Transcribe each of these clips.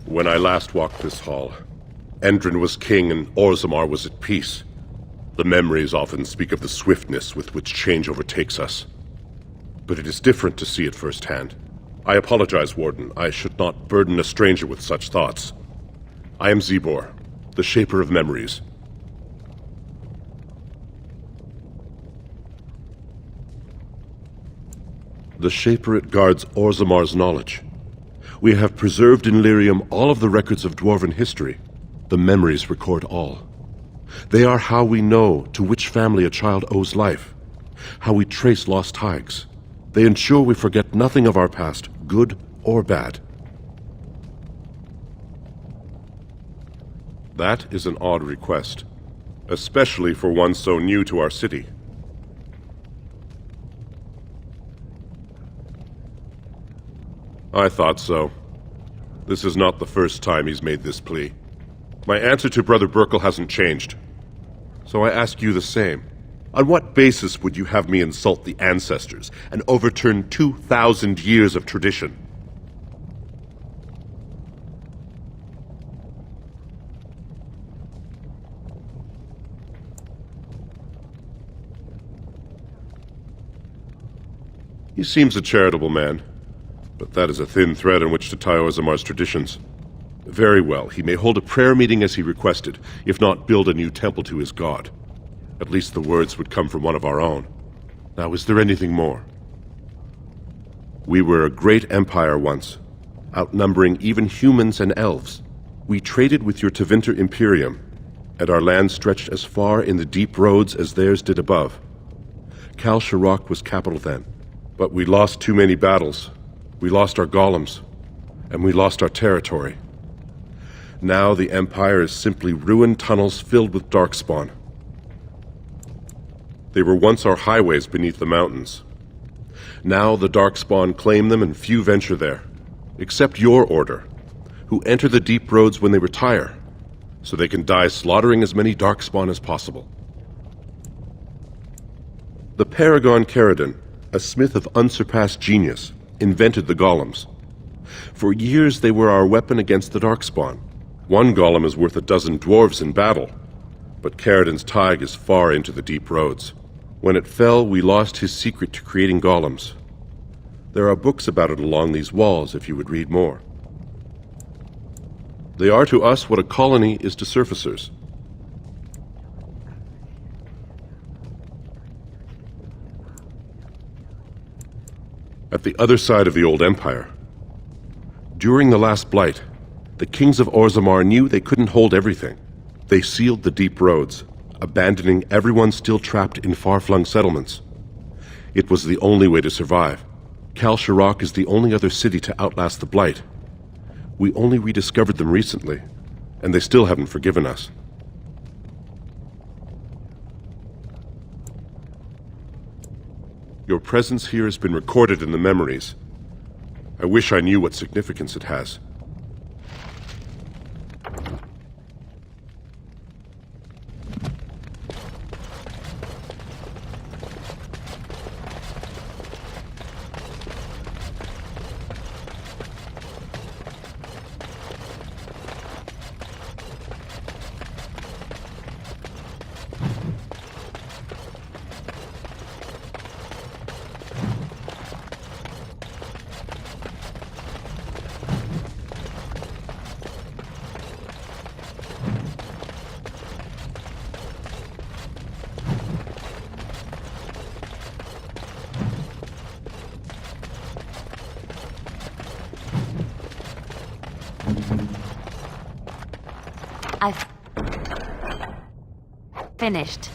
When I last walked this hall, Endrin was king and Orzammar was at peace. The memories often speak of the swiftness with which change overtakes us. But it is different to see it firsthand. I apologize, Warden. I should not burden a stranger with such thoughts. I am Zebor, the Shaper of Memories. The Shaperate guards Orzammar's knowledge. We have preserved in Lyrium all of the records of dwarven history. The memories record all. They are how we know to which family a child owes life, how we trace lost ties. They ensure we forget nothing of our past, good or bad. That is an odd request, especially for one so new to our city. I thought so. This is not the first time he's made this plea. My answer to Brother Burkle hasn't changed. So I ask you the same. On what basis would you have me insult the ancestors and overturn 2,000 years of tradition? He seems a charitable man, but that is a thin thread on which to tie Orzammar's traditions. Very well, he may hold a prayer meeting as he requested, if not build a new temple to his god. At least the words would come from one of our own. Now, is there anything more? We were a great empire once, outnumbering even humans and elves. We traded with your Tevinter Imperium, and our land stretched as far in the deep roads as theirs did above. Kal Sharok was capital then, but we lost too many battles. We lost our golems, and we lost our territory. Now the Empire is simply ruined tunnels filled with Darkspawn. They were once our highways beneath the mountains. Now the Darkspawn claim them and few venture there, except your order, who enter the deep roads when they retire, so they can die slaughtering as many Darkspawn as possible. The Paragon Caridon, a smith of unsurpassed genius, invented the golems. For years they were our weapon against the Darkspawn. One golem is worth a dozen dwarves in battle, but Caridon's tide is far into the deep roads. When it fell, we lost his secret to creating golems. There are books about it along these walls if you would read more. They are to us what a colony is to surfacers. At the other side of the old empire, during the last blight, the kings of Orzammar knew they couldn't hold everything. They sealed the deep roads, abandoning everyone still trapped in far-flung settlements. It was the only way to survive. Kal Sharok is the only other city to outlast the blight. We only rediscovered them recently, and they still haven't forgiven us. Your presence here has been recorded in the memories. I wish I knew what significance it has. I've finished.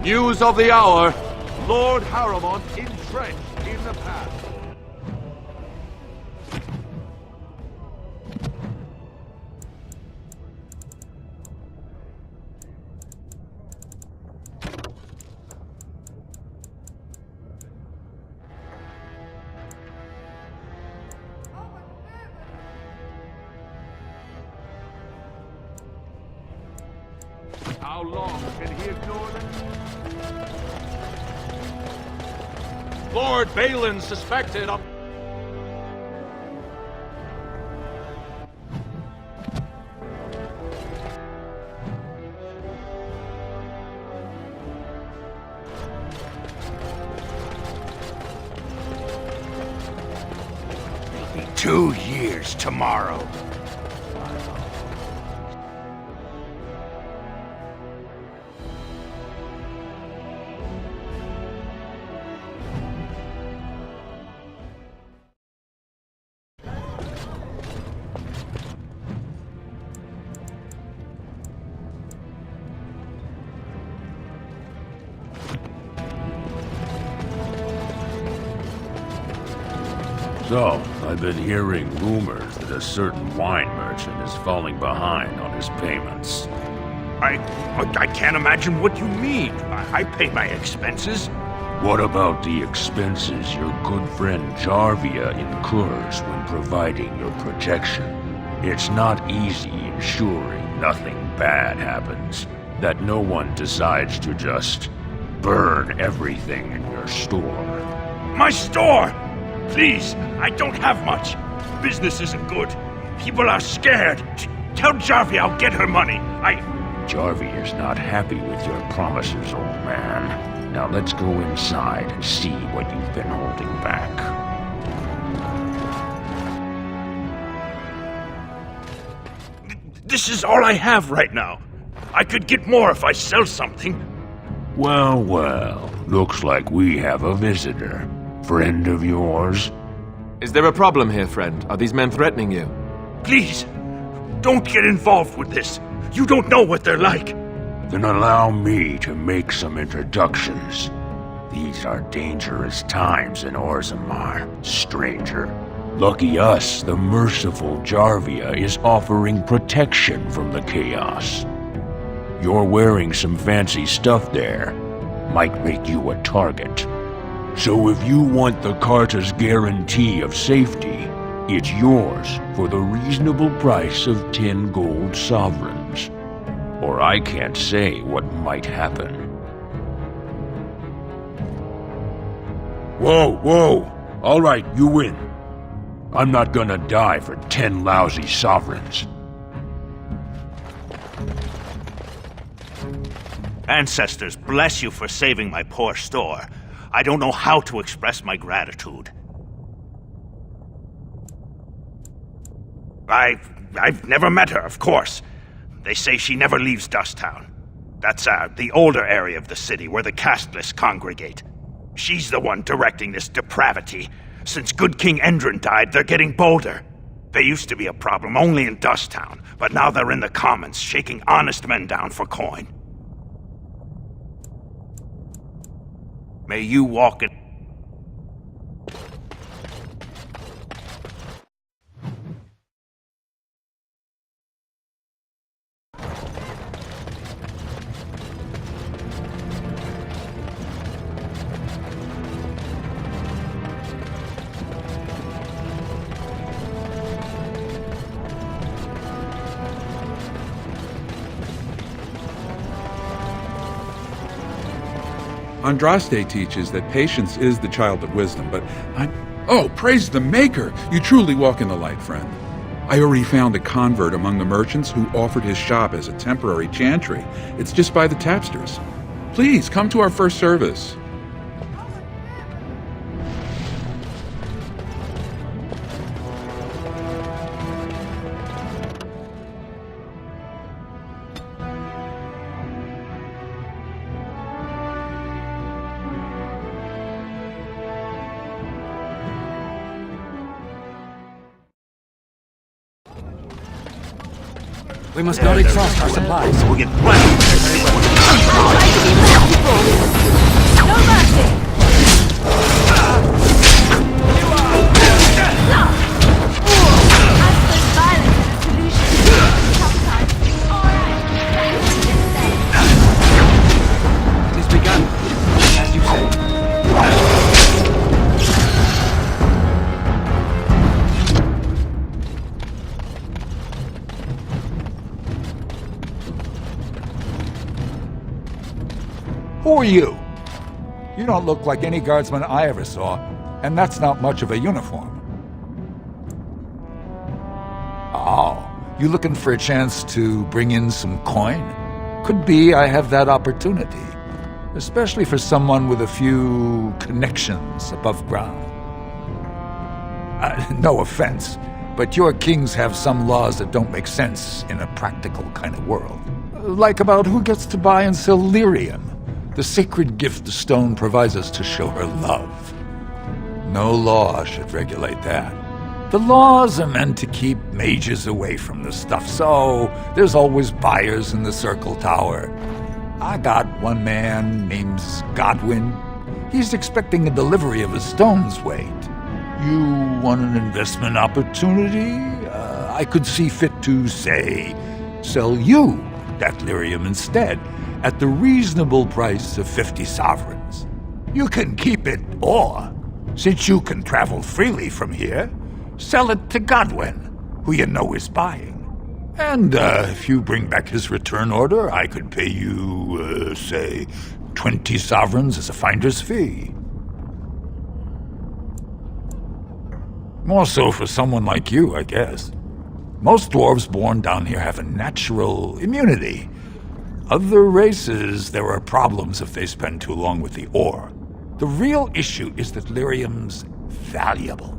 News of the hour. Lord Harrowmont entrenched in the pass. How long can he ignore them? Lord Balin suspected of... It'll be 2 years tomorrow. So, I've been hearing rumors that a certain wine merchant is falling behind on his payments. I can't imagine what you mean. I pay my expenses. What about the expenses your good friend Jarvia incurs when providing your protection? It's not easy ensuring nothing bad happens, that no one decides to just burn everything in your store. My store! Please, I don't have much. Business isn't good. People are scared. Tell Jarvia I'll get her money. Jarvia's not happy with your promises, old man. Now let's go inside and see what you've been holding back. This is all I have right now. I could get more if I sell something. Well, well, looks like we have a visitor. Friend of yours? Is there a problem here, friend? Are these men threatening you? Please, don't get involved with this. You don't know what they're like. Then allow me to make some introductions. These are dangerous times in Orzammar, stranger. Lucky us, the merciful Jarvia is offering protection from the chaos. You're wearing some fancy stuff there. Might make you a target. So if you want the Carta's guarantee of safety, it's yours for the reasonable price of 10 gold sovereigns. Or I can't say what might happen. Whoa, whoa! All right, you win. I'm not gonna die for 10 lousy sovereigns. Ancestors, bless you for saving my poor store. I don't know how to express my gratitude. I've never met her, of course. They say she never leaves Dusttown. That's the older area of the city where the casteless congregate. She's the one directing this depravity. Since good King Endrin died, they're getting bolder. They used to be a problem only in Dusttown, but now they're in the commons, shaking honest men down for coin. May you walk it. Andraste teaches that patience is the child of wisdom, but Oh, praise the Maker! You truly walk in the light, friend. I already found a convert among the merchants who offered his shop as a temporary chantry. It's just by the tapsters. Please, come to our first service. We must not exhaust our supplies. We'll get plenty. No mercy! I suppose violence is a solution. Sometimes. Alright, that's what you say. It has begun, as you say. Who are you? You don't look like any guardsman I ever saw, and that's not much of a uniform. Oh, you looking for a chance to bring in some coin? Could be I have that opportunity, especially for someone with a few connections above ground. No offense, but your kings have some laws that don't make sense in a practical kind of world. Like about who gets to buy and sell lyrium, the sacred gift the stone provides us to show her love. No law should regulate that. The laws are meant to keep mages away from the stuff, so there's always buyers in the Circle Tower. I got one man named Godwin. He's expecting a delivery of a stone's weight. You want an investment opportunity? I could see fit to, say, sell you that lyrium instead, at the reasonable price of 50 sovereigns. You can keep it, or, since you can travel freely from here, sell it to Godwin, who you know is buying. And if you bring back his return order, I could pay you, say, 20 sovereigns as a finder's fee. More so for someone like you, I guess. Most dwarves born down here have a natural immunity. Other races, there are problems if they spend too long with the ore. The real issue is that lyrium's valuable.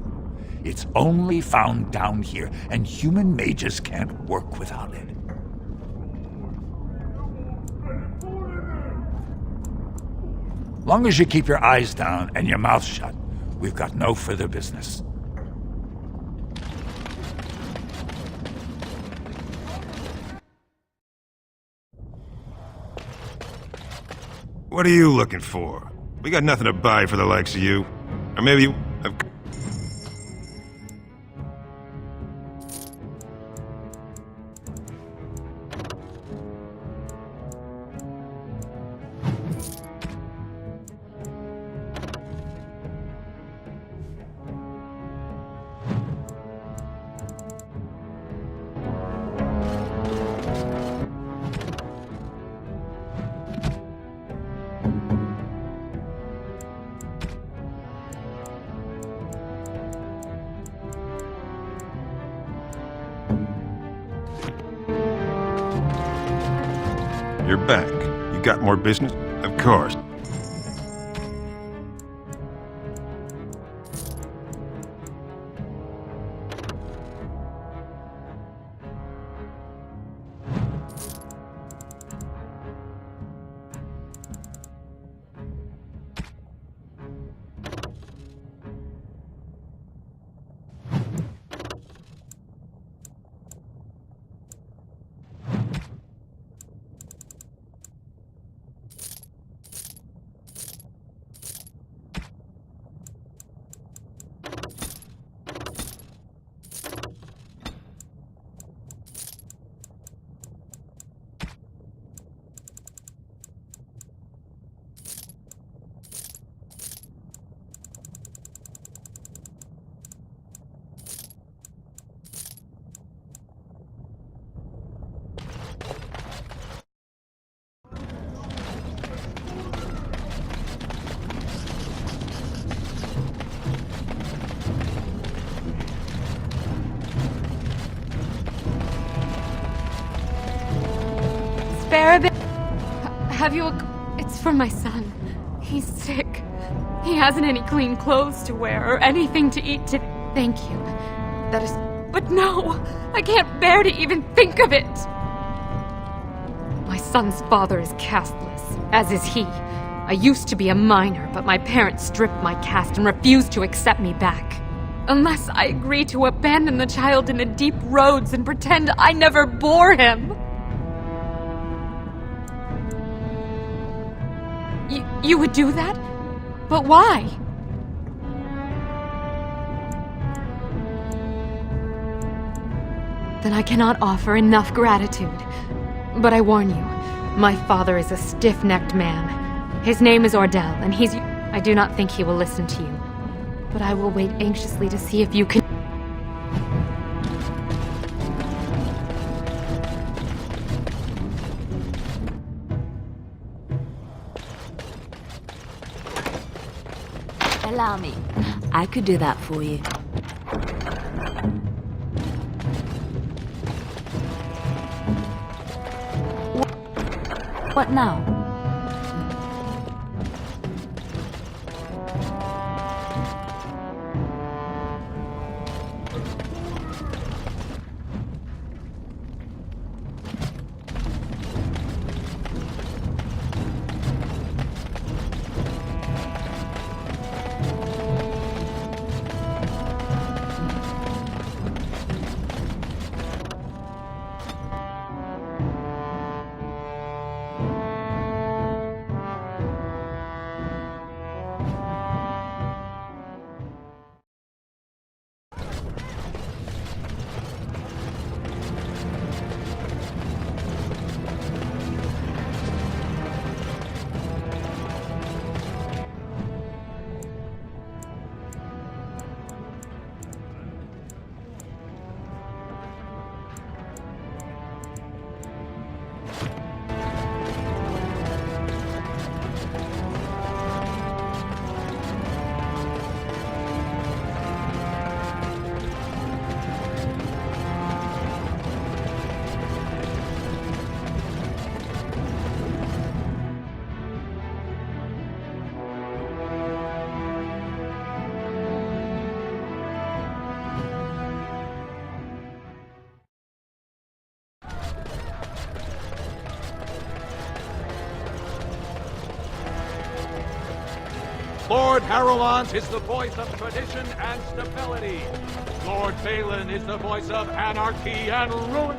It's only found down here, and human mages can't work without it. Long as you keep your eyes down and your mouth shut, we've got no further business. What are you looking for? We got nothing to buy for the likes of you. Or maybe you... You're back. You got more business? Of course. Spare a bit. Have you a... It's for my son. He's sick. He hasn't any clean clothes to wear or anything to eat to... Thank you. That is... But no! I can't bear to even think of it! My son's father is casteless, as is he. I used to be a minor, but my parents stripped my caste and refused to accept me back. Unless I agree to abandon the child in the deep roads and pretend I never bore him. You would do that? But why? Then I cannot offer enough gratitude. But I warn you, my father is a stiff-necked man. His name is Ordell, and he's... I do not think he will listen to you. But I will wait anxiously to see if you can... Allow me. I could do that for you. What now? Lord Harrowmont is the voice of tradition and stability. Lord Balin is the voice of anarchy and ruin.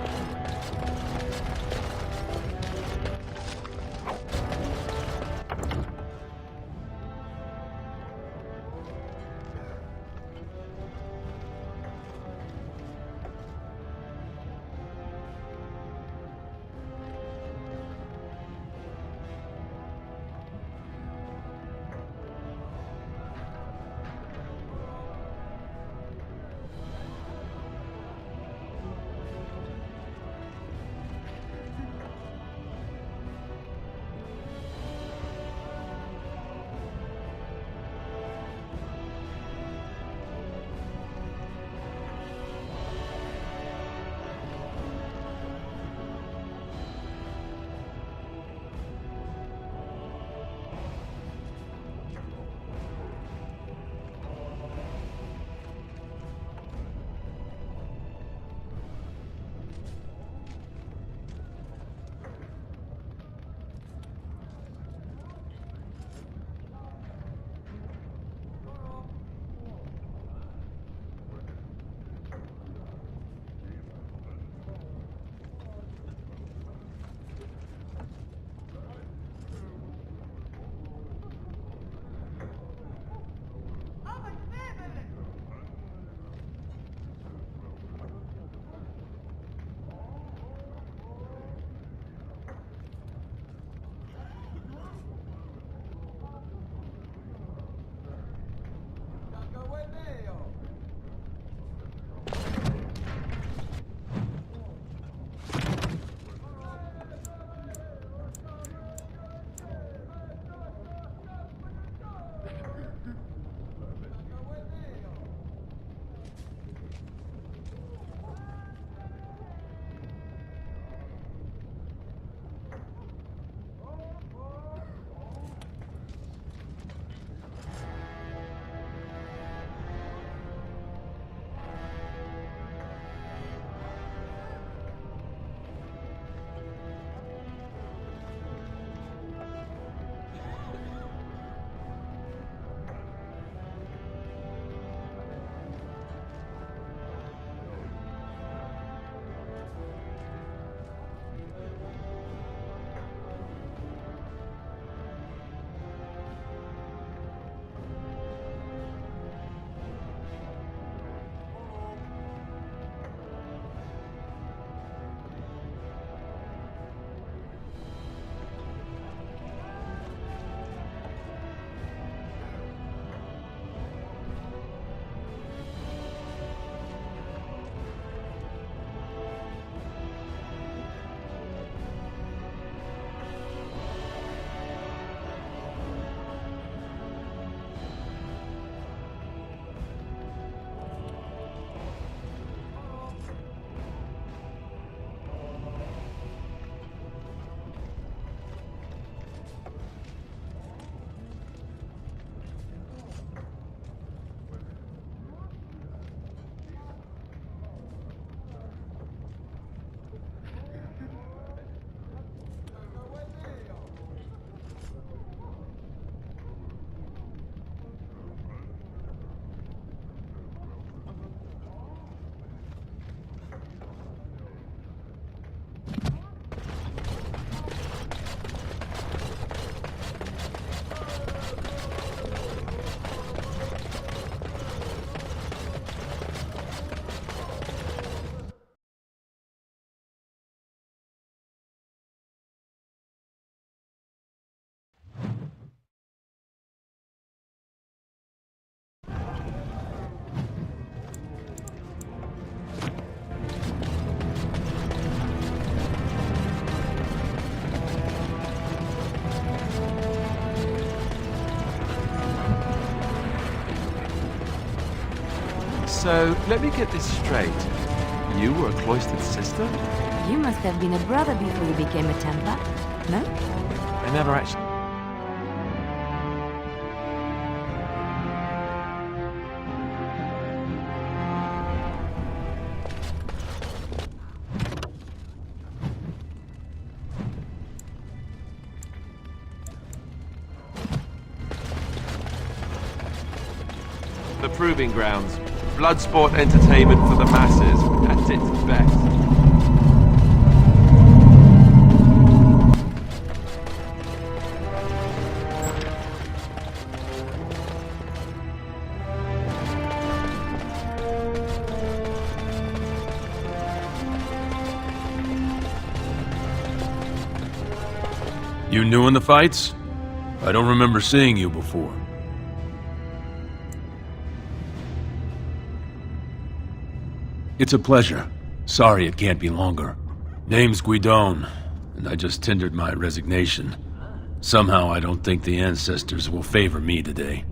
So, let me get this straight. You were a cloistered sister? You must have been a brother before you became a Templar, no? I never actually... The Proving Grounds. Bloodsport entertainment for the masses, at its best. You new in the fights? I don't remember seeing you before. It's a pleasure. Sorry it can't be longer. Name's Guidon, and I just tendered my resignation. Somehow I don't think the ancestors will favor me today.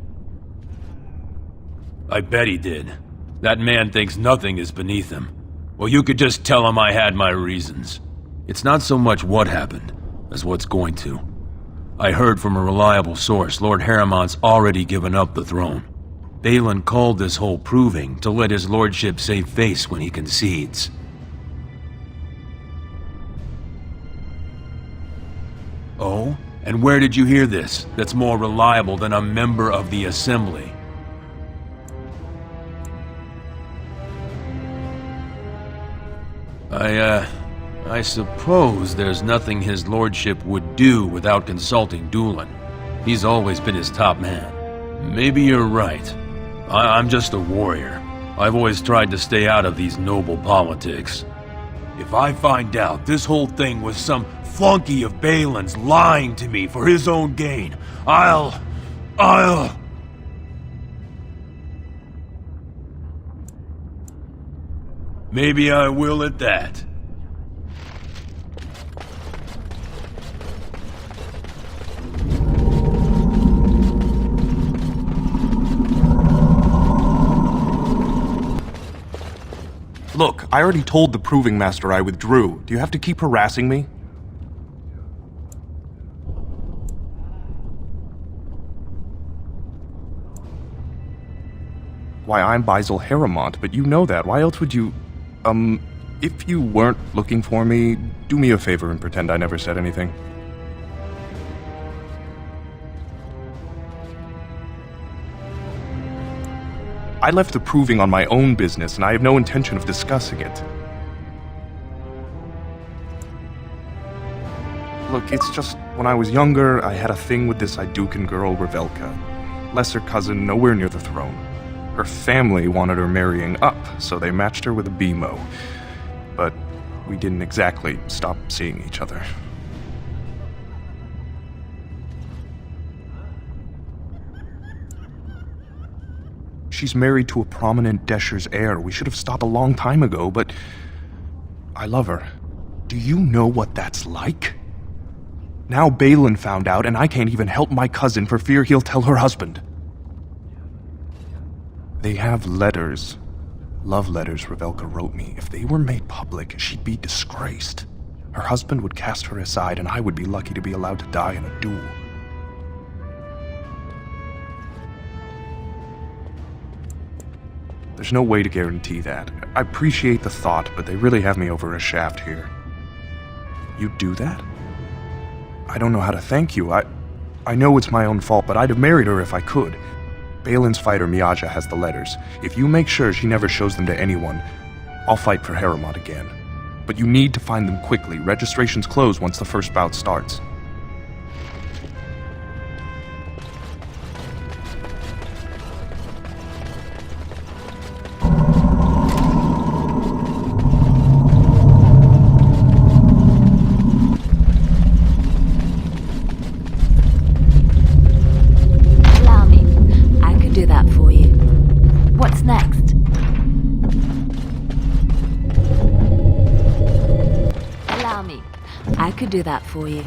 I bet he did. That man thinks nothing is beneath him. Well, you could just tell him I had my reasons. It's not so much what happened, as what's going to. I heard from a reliable source Lord Harriman's already given up the throne. Balin called this whole proving to let his lordship save face when he concedes. Oh? And where did you hear this that's more reliable than a member of the Assembly? I suppose there's nothing his lordship would do without consulting Dulin. He's always been his top man. Maybe you're right. I'm just a warrior. I've always tried to stay out of these noble politics. If I find out this whole thing was some flunky of Balin's lying to me for his own gain, I'll... Maybe I will at that. Look, I already told the Proving Master I withdrew. Do you have to keep harassing me? Why, I'm Basil Harrimont, but you know that. Why else would you... if you weren't looking for me, do me a favor and pretend I never said anything. I left the Proving on my own business, and I have no intention of discussing it. Look, it's just, when I was younger, I had a thing with this Idukan girl, Revelka. Lesser cousin, nowhere near the throne. Her family wanted her marrying up, so they matched her with a BMO. But we didn't exactly stop seeing each other. She's married to a prominent Desher's heir. We should have stopped a long time ago, but I love her. Do you know what that's like? Now Balin found out, and I can't even help my cousin for fear he'll tell her husband. They have letters. Love letters Revelka wrote me. If they were made public, she'd be disgraced. Her husband would cast her aside, and I would be lucky to be allowed to die in a duel. There's no way to guarantee that. I appreciate the thought, but they really have me over a shaft here. You'd do that? I don't know how to thank you. I know it's my own fault, but I'd have married her if I could. Balin's fighter Miaja has the letters. If you make sure she never shows them to anyone, I'll fight for Harrimont again. But you need to find them quickly. Registrations close once the first bout starts. Do that for you.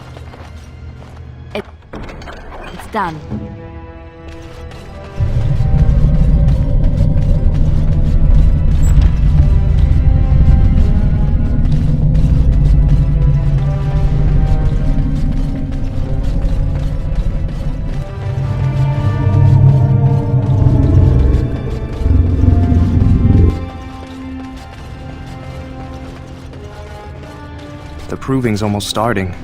It's done. The proving's almost starting.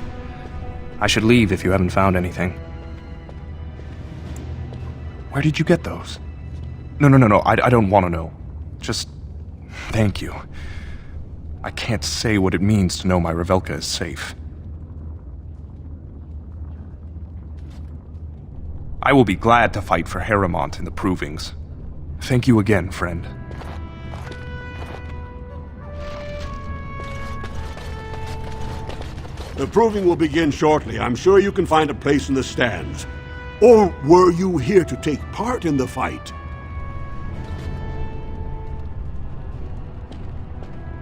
I should leave if you haven't found anything. Where did you get those? No, I don't want to know. Just thank you. I can't say what it means to know my Revelka is safe. I will be glad to fight for Harrowmont in the provings. Thank you again, friend. The proving will begin shortly. I'm sure you can find a place in the stands. Or were you here to take part in the fight?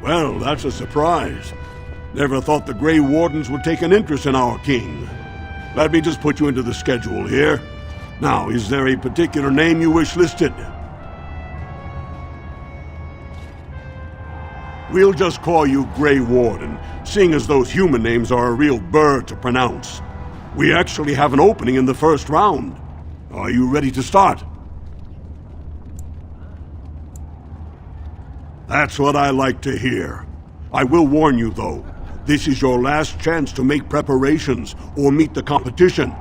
Well, that's a surprise. Never thought the Grey Wardens would take an interest in our king. Let me just put you into the schedule here. Now, is there a particular name you wish listed? We'll just call you Grey Warden, seeing as those human names are a real burr to pronounce. We actually have an opening in the first round. Are you ready to start? That's what I like to hear. I will warn you, though. This is your last chance to make preparations or meet the competition.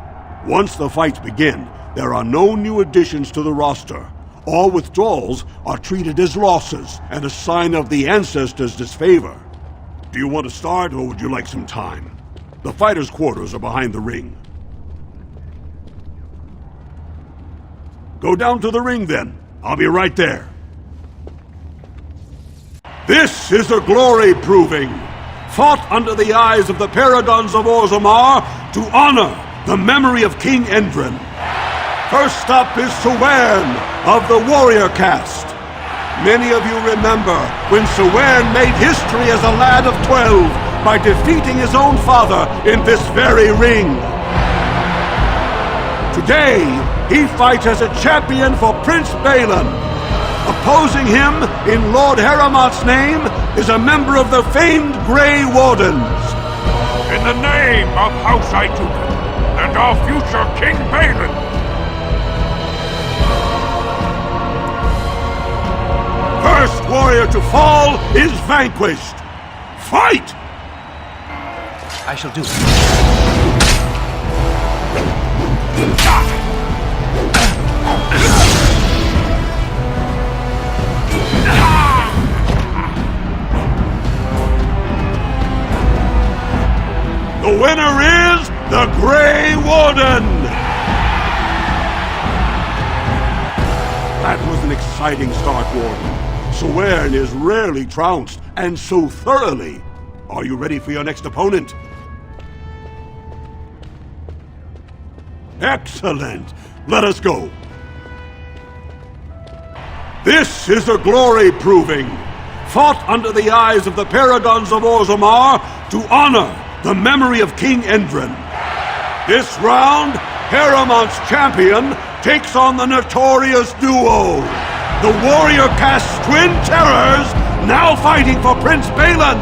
Once the fights begin, there are no new additions to the roster. All withdrawals are treated as losses and a sign of the ancestors' disfavor. Do you want to start, or would you like some time? The fighters' quarters are behind the ring. Go down to the ring, then. I'll be right there. This is a glory proving, fought under the eyes of the paragons of Orzammar to honor the memory of King Endrin. First up is Sewern of the warrior caste. Many of you remember when Sewern made history as a lad of 12 by defeating his own father in this very ring. Today, he fights as a champion for Prince Balin. Opposing him, in Lord Harrowmont's name, is a member of the famed Grey Wardens. In the name of House Aituken and our future King Balin, first warrior to fall is vanquished. Fight! I shall do it. The winner is the Grey Warden! That was an exciting start, Warden. Sewern is rarely trounced, and so thoroughly. Are you ready for your next opponent? Excellent! Let us go. This is a glory proving, fought under the eyes of the paragons of Orzammar to honor the memory of King Endrin. This round, Harrowmont's champion takes on the notorious duo, the warrior caste twin terrors, now fighting for Prince Balin,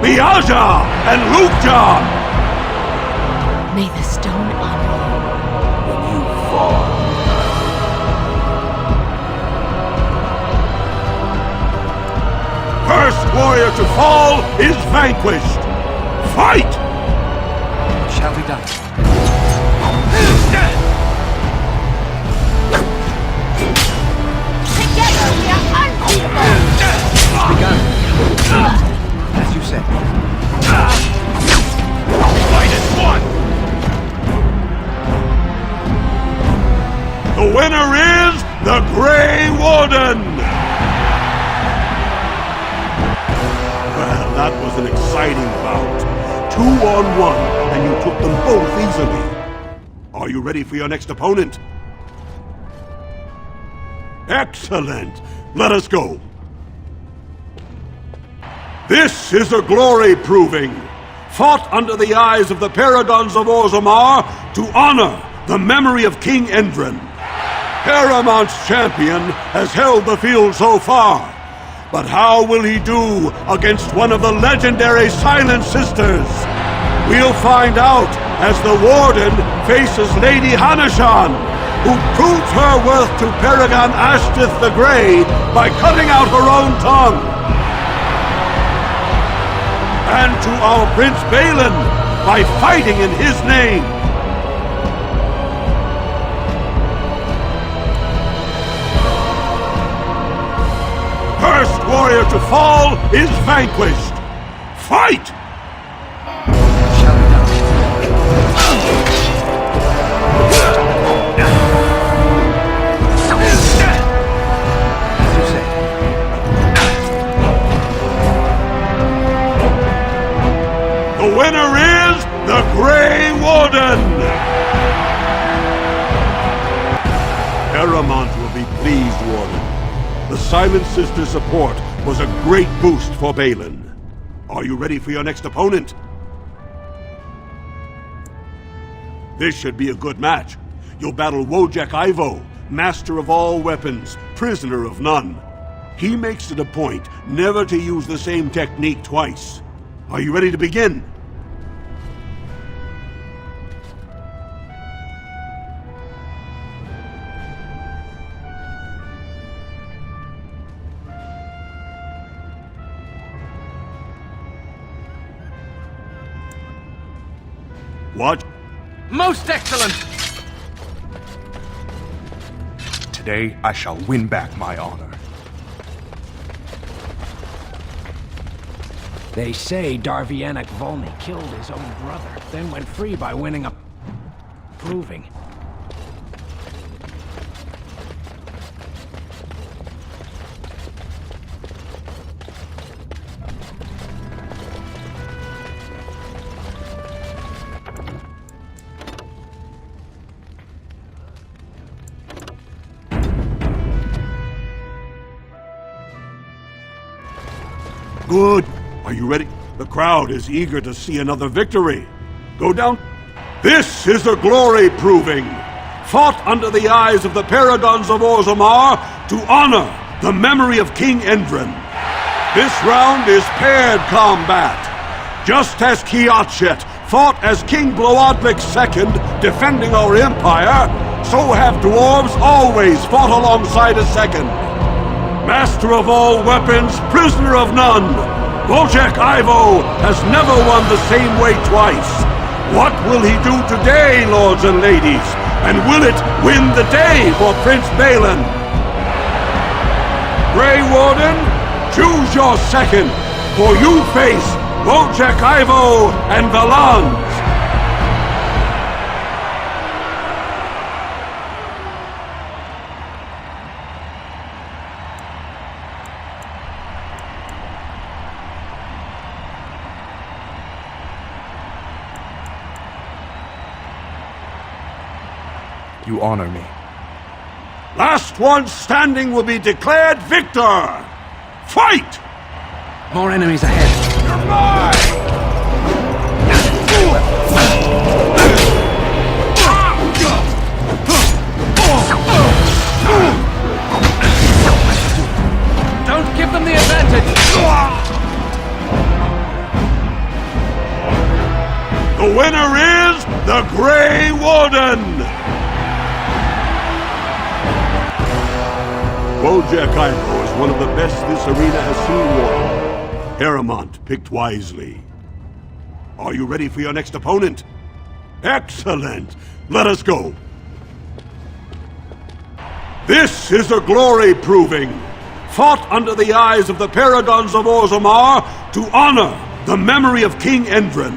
Miaja and Lukja. May the stone honor you. When you fall. First warrior to fall is vanquished. Fight! Shall be done. Together we are unbeatable! It's begun. As you say. Fight is won! The winner is the Grey Warden! Well, that was an exciting bout. 2-on-1, and you took them both easily. Are you ready for your next opponent? Excellent! Let us go. This is a glory proving, fought under the eyes of the paragons of Orzammar to honor the memory of King Endrin. Harrowmont's champion has held the field so far, but how will he do against one of the legendary Silent Sisters? We'll find out as the Warden faces Lady Hanashan, who proves her worth to Paragon Ashtith the Grey by cutting out her own tongue. and to our Prince Balin by fighting in his name. First warrior to fall is vanquished. Fight! The winner is the Grey Warden! Paramount will be pleased, Warden. The Silent Sister's support was a great boost for Balin. Are you ready for your next opponent? This should be a good match. You'll battle Wojek Ivo, master of all weapons, prisoner of none. He makes it a point never to use the same technique twice. Are you ready to begin? What? Most excellent! Today, I shall win back my honor. They say Darvianek Volny killed his own brother, then went free by winning a proving. Good. Are you ready? The crowd is eager to see another victory. Go down. This is the glory proving, fought under the eyes of the Paragons of Orzammar to honor the memory of King Endrin. This round is paired combat. Just as Kiatchet fought as King Bloodwick II, defending our empire, so have dwarves always fought alongside a second. Master of all weapons, prisoner of none, Wojek Ivo has never won the same way twice. What will he do today, lords and ladies? And will it win the day for Prince Balin? Grey Warden, choose your second, for you face Wojek Ivo and Valans. You honor me. Last one standing will be declared victor! Fight! More enemies ahead. You're mine! Don't give them the advantage! The winner is the Grey Warden! Wojek Ivo is one of the best this arena has seen, Warden. Paramount picked wisely. Are you ready for your next opponent? Excellent! Let us go! This is a glory proving, fought under the eyes of the Paragons of Orzammar to honor the memory of King Endrin.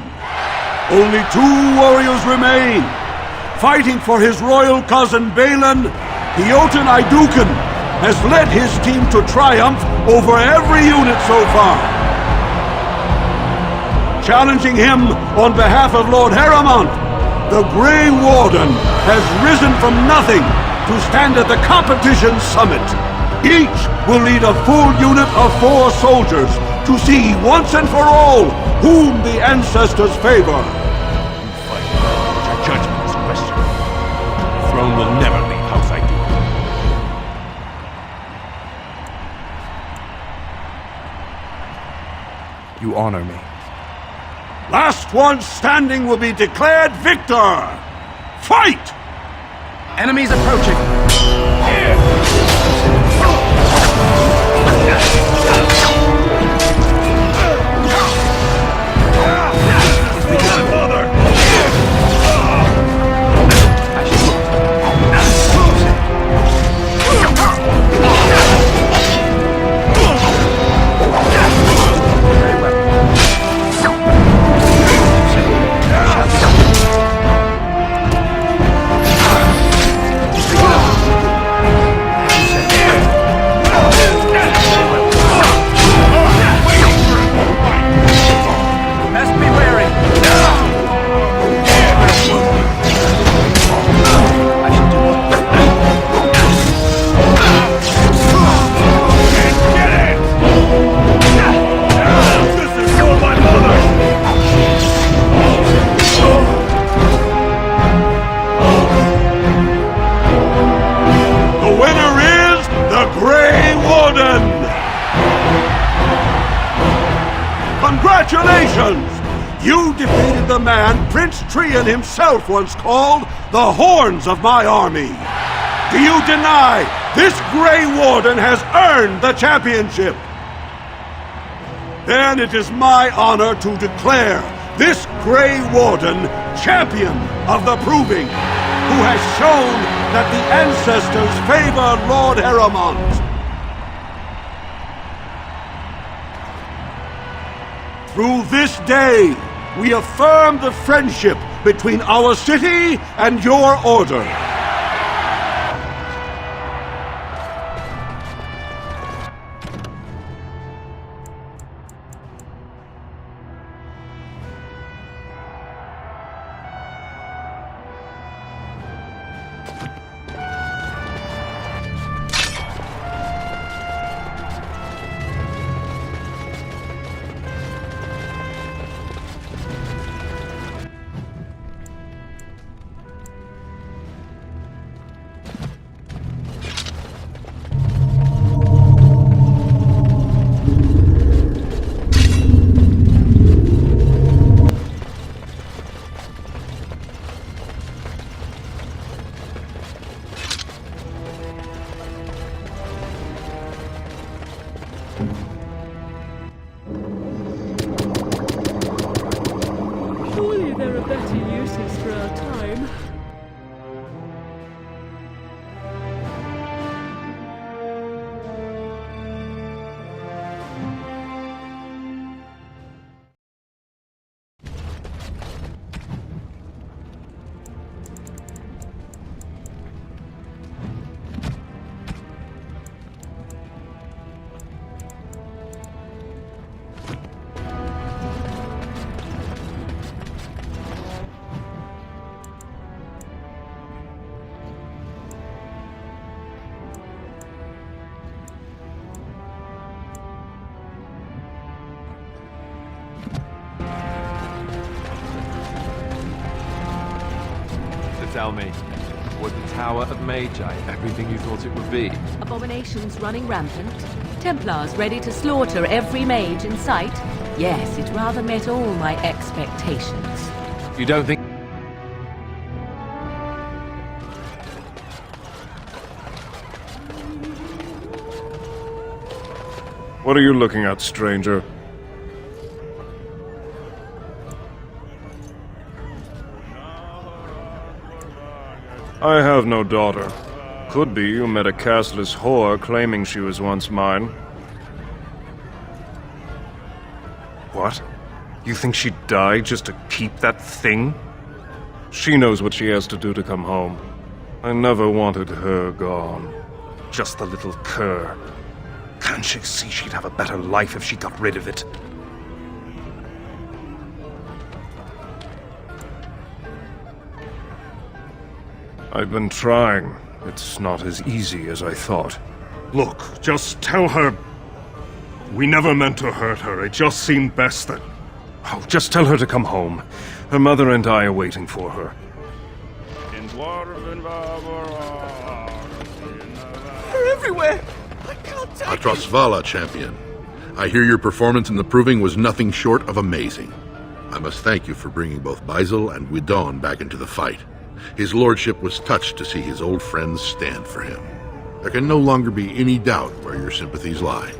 Only 2 warriors remain. Fighting for his royal cousin Balin, Eoten Iduken has led his team to triumph over every unit so far. Challenging him on behalf of Lord Harrowmont, the Grey Warden has risen from nothing to stand at the competition summit. Each will lead a full unit of 4 soldiers to see once and for all whom the ancestors favor. You fight, but your judgment is questionable. The throne will never leave House Iduken. You honor me. Last one standing will be declared victor! Fight! Enemies approaching. Congratulations! You defeated the man Prince Trian himself once called the Horns of my army. Do you deny this Grey Warden has earned the championship? Then it is my honor to declare this Grey Warden champion of the Proving, who has shown that the ancestors favor Lord Heremont. Through this day, we affirm the friendship between our city and your order. Surely there are better uses for our time. Tell me, was the Tower of Mage everything you thought it would be? Abominations running rampant? Templars ready to slaughter every mage in sight? Yes, it rather met all my expectations. You don't think... What are you looking at, stranger? I have no daughter. Could be you met a castless whore claiming she was once mine. What? You think she'd die just to keep that thing? She knows what she has to do to come home. I never wanted her gone. Just the little cur. Can't she see she'd have a better life if she got rid of it? I've been trying. It's not as easy as I thought. Look, just tell her... We never meant to hurt her. It just seemed best that... Oh, just tell her to come home. Her mother and I are waiting for her. They're everywhere! I can't take it! Atrasvala, champion. I hear your performance in the Proving was nothing short of amazing. I must thank you for bringing both Baisel and Guidon back into the fight. His lordship was touched to see his old friends stand for him. There can no longer be any doubt where your sympathies lie.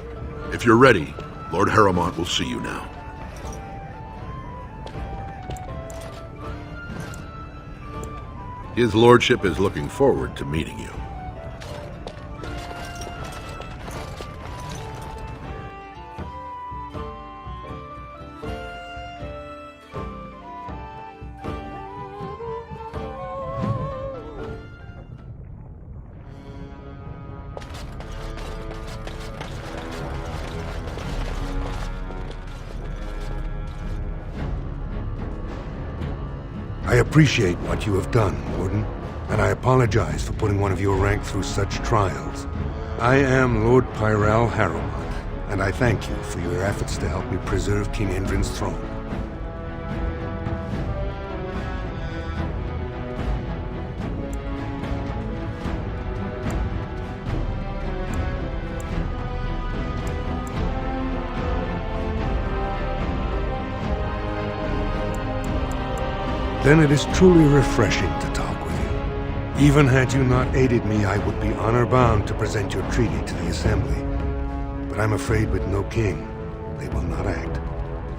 If you're ready, Lord Heremont will see you now. His lordship is looking forward to meeting you. I appreciate what you have done, Warden, and I apologize for putting one of your rank through such trials. I am Lord Pyrel Heremont, and I thank you for your efforts to help me preserve King Endrin's throne. Then it is truly refreshing to talk with you. Even had you not aided me, I would be honor-bound to present your treaty to the Assembly. But I'm afraid with no king, they will not act.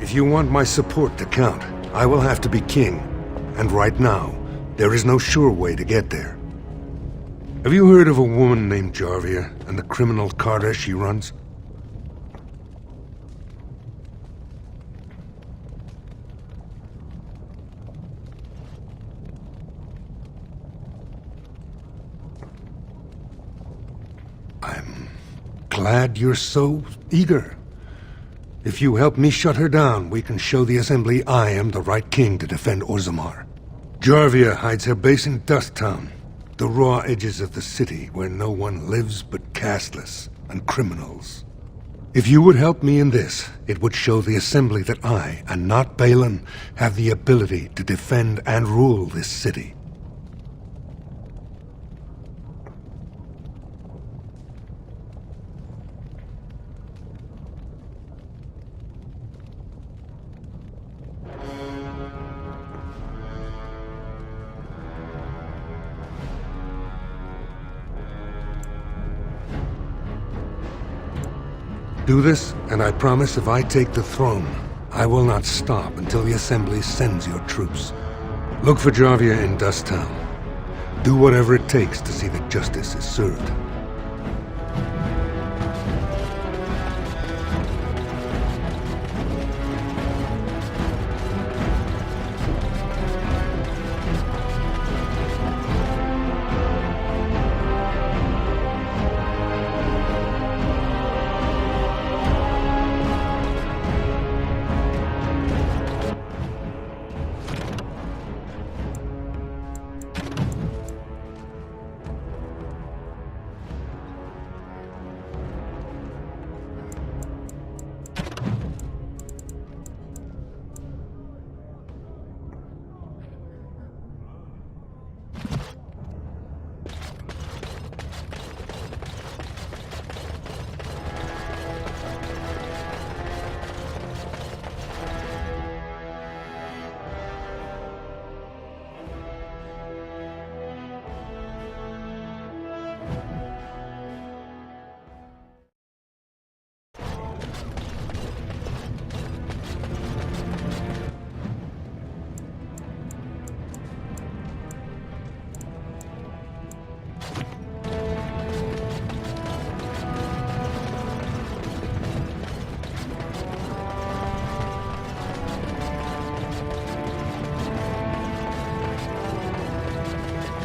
If you want my support to count, I will have to be king. And right now, there is no sure way to get there. Have you heard of a woman named Jarvia and the criminal carter she runs? I'm glad you're so eager. If you help me shut her down, we can show the Assembly I am the right king to defend Orzammar. Jarvia hides her base in Dusttown, the raw edges of the city where no one lives but casteless and criminals. If you would help me in this, it would show the Assembly that I, and not Balin, have the ability to defend and rule this city. Do this, and I promise if I take the throne, I will not stop until the Assembly sends your troops. Look for Jarvia in Dusttown. Do whatever it takes to see that justice is served.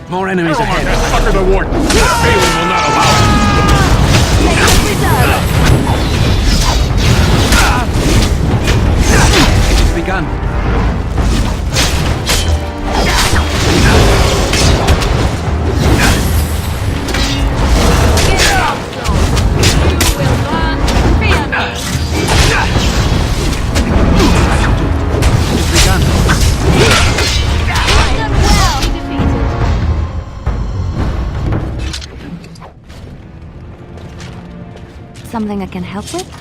More enemies ahead. Sucker the warden! Balin will not allow it! It's begun. Something I can help with?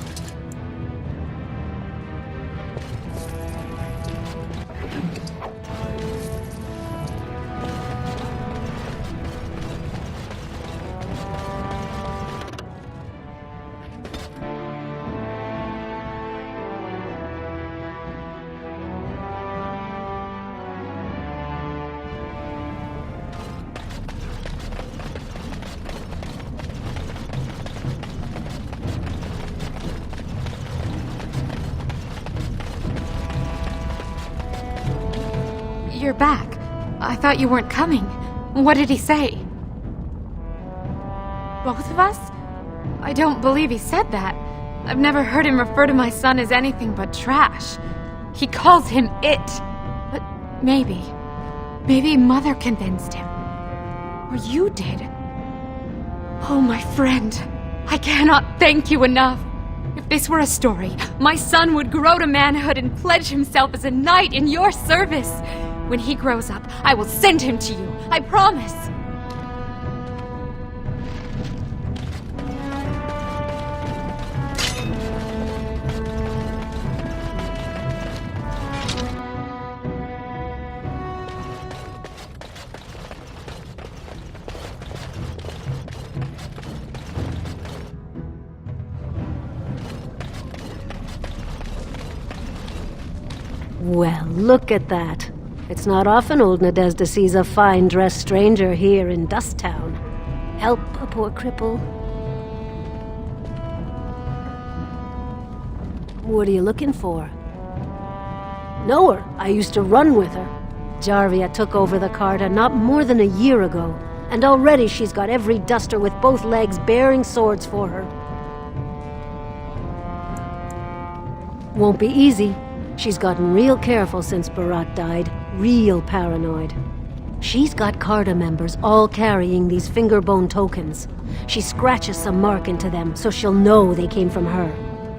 You're back. I thought you weren't coming. What did he say? Both of us? I don't believe he said that. I've never heard him refer to my son as anything but trash. He calls him it. But maybe Mother convinced him. Or you did. Oh, my friend. I cannot thank you enough. If this were a story, my son would grow to manhood and pledge himself as a knight in your service. When he grows up, I will send him to you. I promise. Well, look at that. It's not often old Nadezda sees a fine-dressed stranger here in Dust Town. Help a poor cripple. What are you looking for? Know her. I used to run with her. Jarvia took over the Carta not more than a year ago, and already she's got every duster with both legs bearing swords for her. Won't be easy. She's gotten real careful since Barat died. Real paranoid. She's got Carta members all carrying these fingerbone tokens. She scratches some mark into them so she'll know they came from her.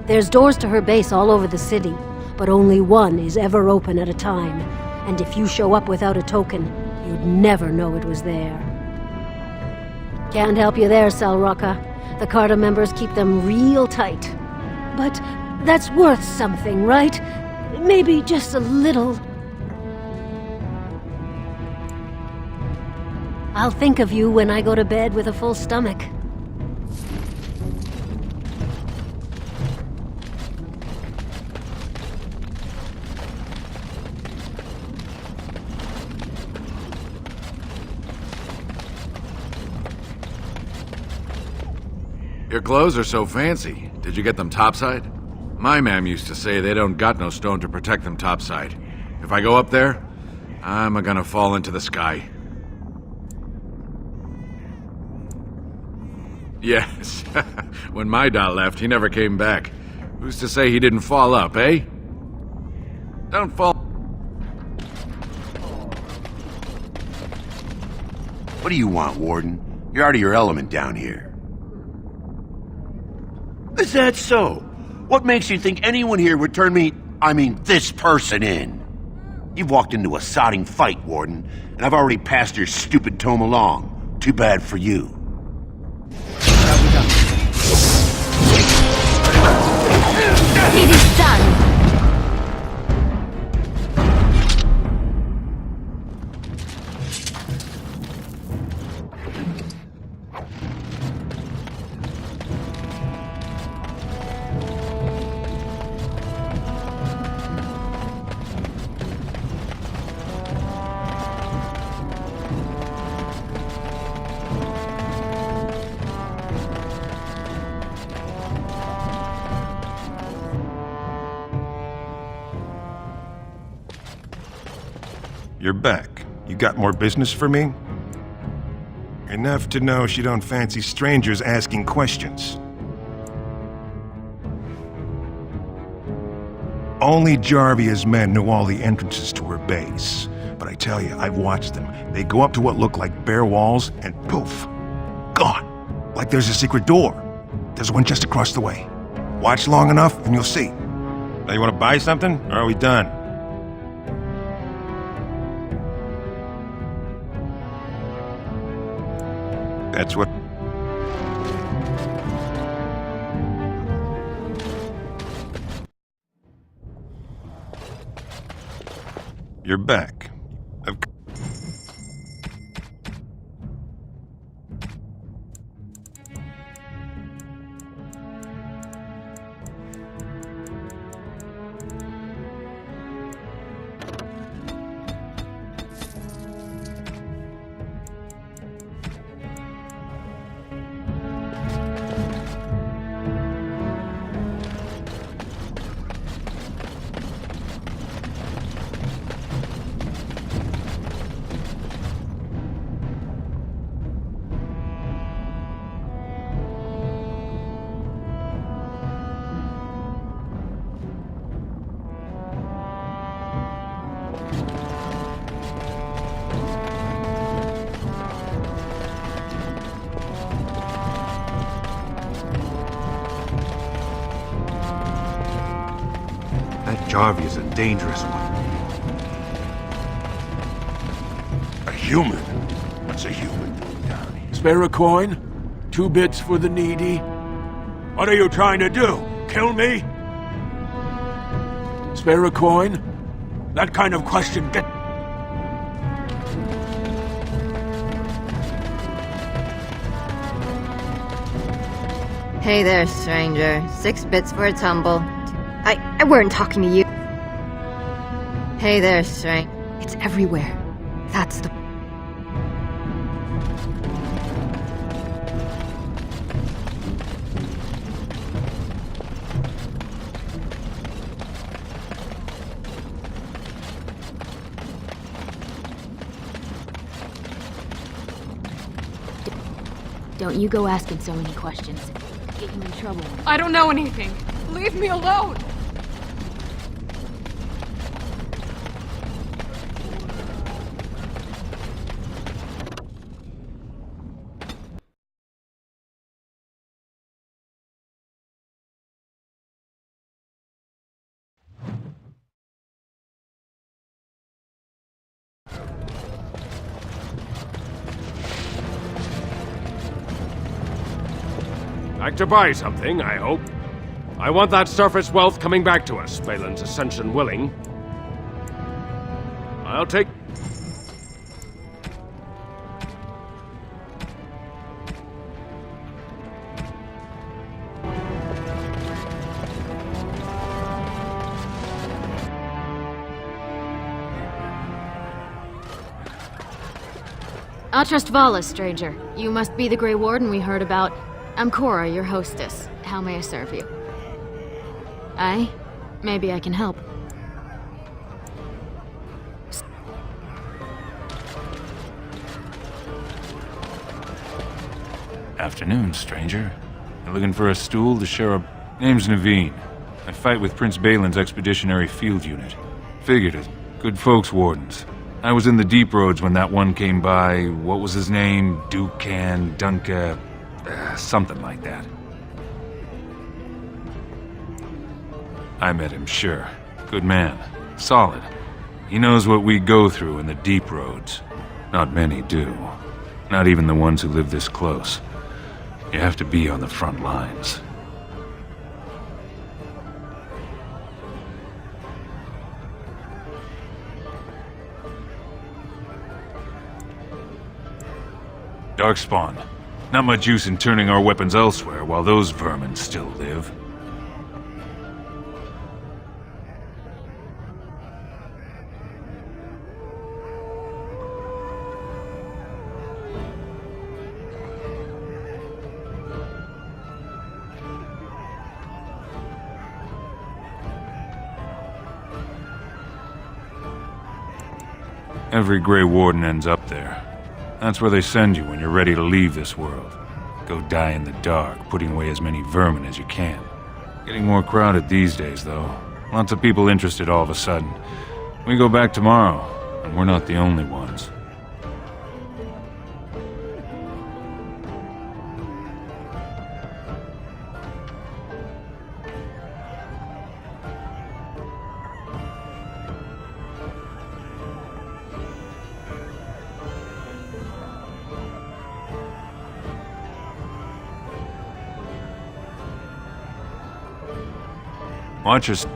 There's doors to her base all over the city, but only one is ever open at a time. And if you show up without a token, you'd never know it was there. Can't help you there, Salrocca. The Carta members keep them real tight. But that's worth something, right? Maybe just a little. I'll think of you when I go to bed with a full stomach. Your clothes are so fancy. Did you get them topside? My mam used to say they don't got no stone to protect them topside. If I go up there, I'm gonna fall into the sky. Yes. When my dot left, he never came back. Who's to say he didn't fall up, eh? Don't fall... What do you want, Warden? You're out of your element down here. Is that so? What makes you think anyone here would turn this person in? You've walked into a sodding fight, Warden, and I've already passed your stupid tome along. Too bad for you. It is done! You're back. You got more business for me? Enough to know she don't fancy strangers asking questions. Only Jarvia's men know all the entrances to her base. But I tell you, I've watched them. They go up to what look like bare walls, and poof! Gone! Like there's a secret door. There's one just across the way. Watch long enough, and you'll see. Now you want to buy something, or are we done? That's what... You're back. Jarvia's a dangerous one. A human? What's a human doing down here? Spare a coin? 2 bits for the needy? What are you trying to do? Kill me? Spare a coin? That kind of question get... Hey there, stranger. 6 bits for a tumble. I weren't talking to you. Hey there, Strength. It's everywhere. That's the... Don't you go asking so many questions. Get you in trouble. I don't know anything. Leave me alone! Like to buy something, I hope. I want that surface wealth coming back to us, Balin's ascension willing. I'll take... I'll trust Vala, stranger. You must be the Grey Warden we heard about. I'm Cora, your hostess. How may I serve you? Aye? Maybe I can help. Afternoon, stranger. You looking for a stool to share a... Name's Naveen. I fight with Prince Balin's expeditionary field unit. Figured it. Good folks, Wardens. I was in the Deep Roads when that one came by. What was his name? Dunka... something like that. I met him, sure. Good man. Solid. He knows what we go through in the Deep Roads. Not many do. Not even the ones who live this close. You have to be on the front lines. Darkspawn. Not much use in turning our weapons elsewhere while those vermin still live. Every Grey Warden ends up there. That's where they send you when you're ready to leave this world. Go die in the dark, putting away as many vermin as you can. Getting more crowded these days, though. Lots of people interested all of a sudden. We go back tomorrow, and we're not the only ones. Watch us.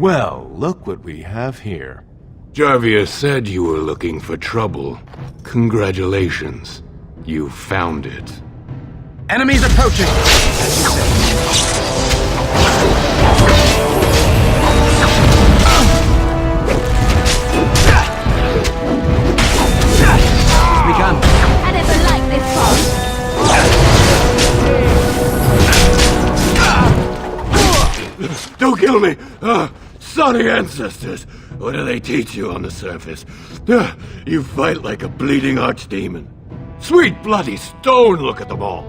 Well, look what we have here. Jarvia said you were looking for trouble. Congratulations. You found it. Enemies approaching! Begun. I never liked this part. Don't kill me! Sorry ancestors! What do they teach you on the surface? You fight like a bleeding archdemon. Sweet bloody stone, look at them all!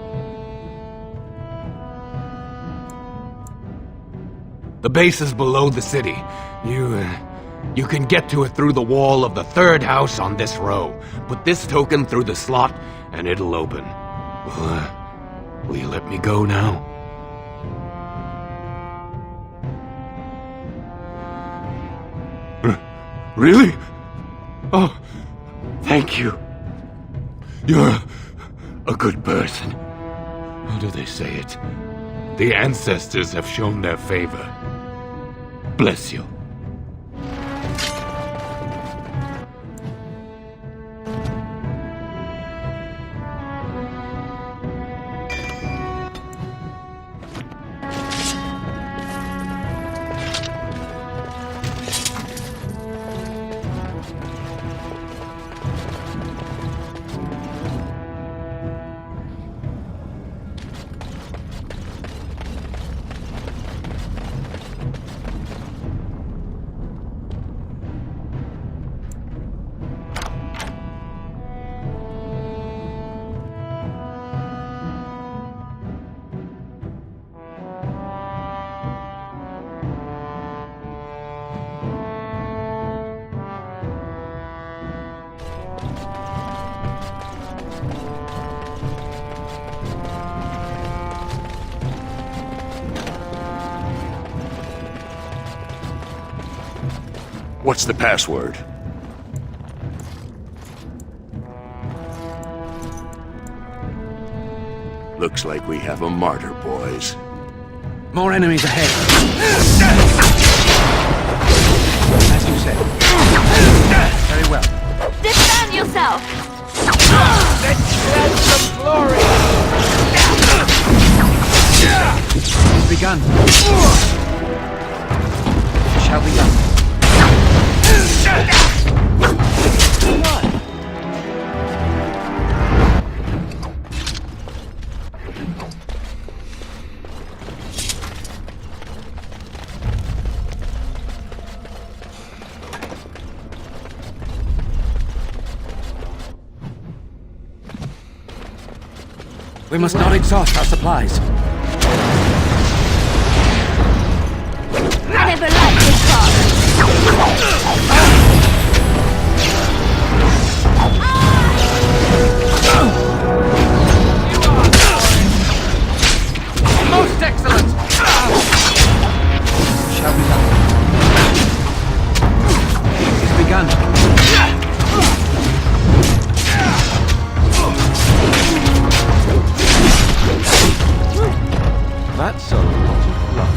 The base is below the city. You can get to it through the wall of the third house on this row. Put this token through the slot, and it'll open. Will you let me go now? Really? Oh, thank you. You're a good person. How do they say it? The ancestors have shown their favor. Bless you. What's the password? Looks like we have a martyr, boys. More enemies ahead. As you said. Very well. Defend yourself! Let's spread some glory! It's begun. It shall be done. We must not exhaust our supplies. I never liked this part. Most excellent! Shall be done. It's begun. That's a lot of blood.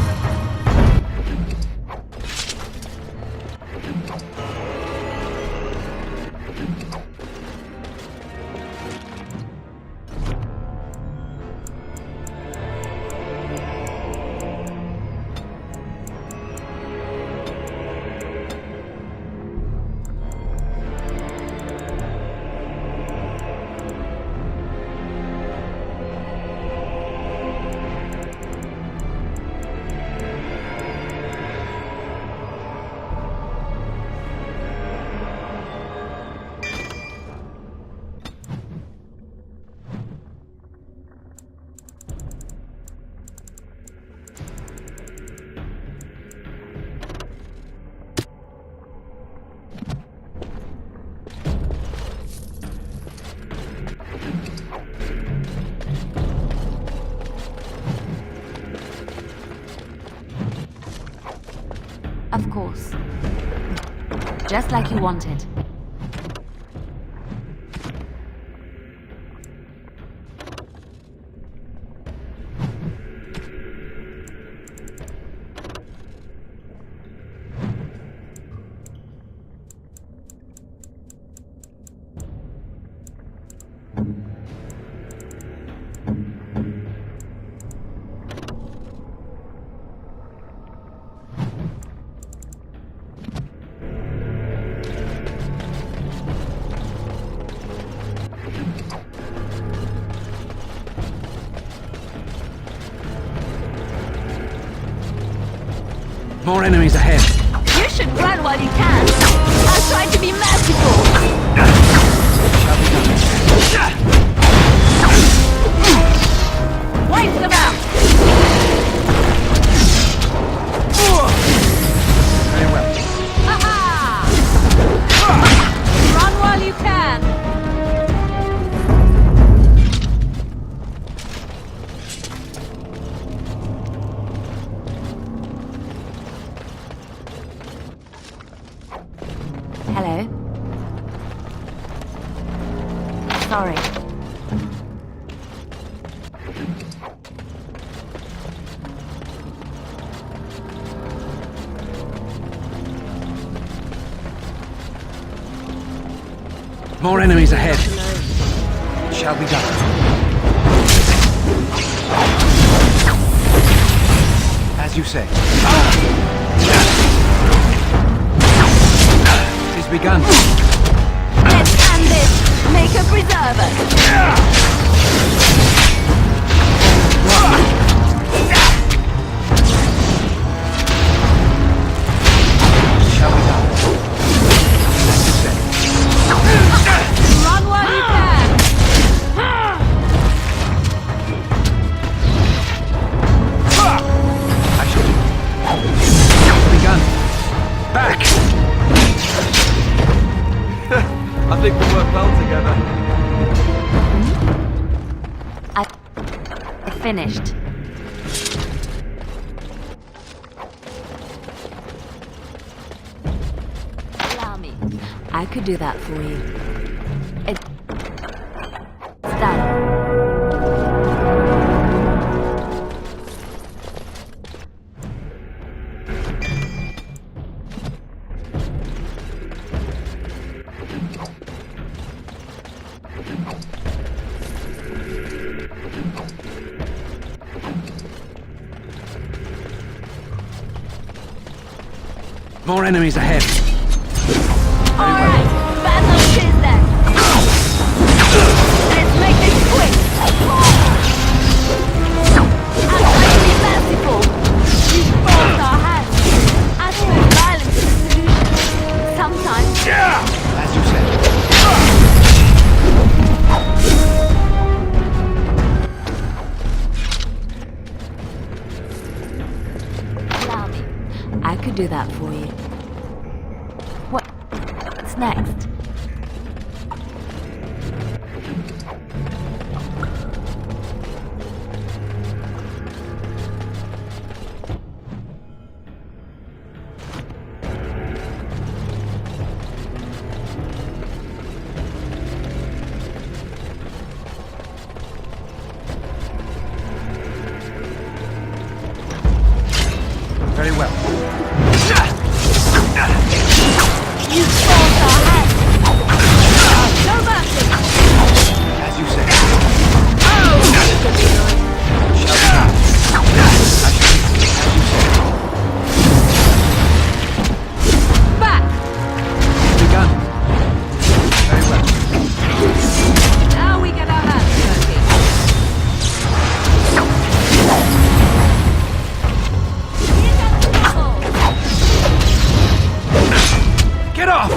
Of course. Just like you wanted. More enemies ahead. You should run while you can. I'll try to be merciful. Wipe them out. Very well. Aha! Run while you can. Sorry. More enemies ahead. Shall be done. As you say. Tis begun. Let's end this! Make a preserver! Shall be done. As you say. Run while you can! I shall do. Begun. Back! I think we work well together. I finished. Allow me. I could do that for you. It's done. More enemies ahead. Alright, battle is then. Let's make this quick. I'm trying to be merciful. These both our hands. Absolute violence is the solution. Sometimes. As you said. Allow me. I could do that for you. What's next? Very well. You forced our hands. No mercy. As you say. Oh, this could be good. Shall be done. As you say. Back. Begun. Very well. Now we get our hands dirty. Get off!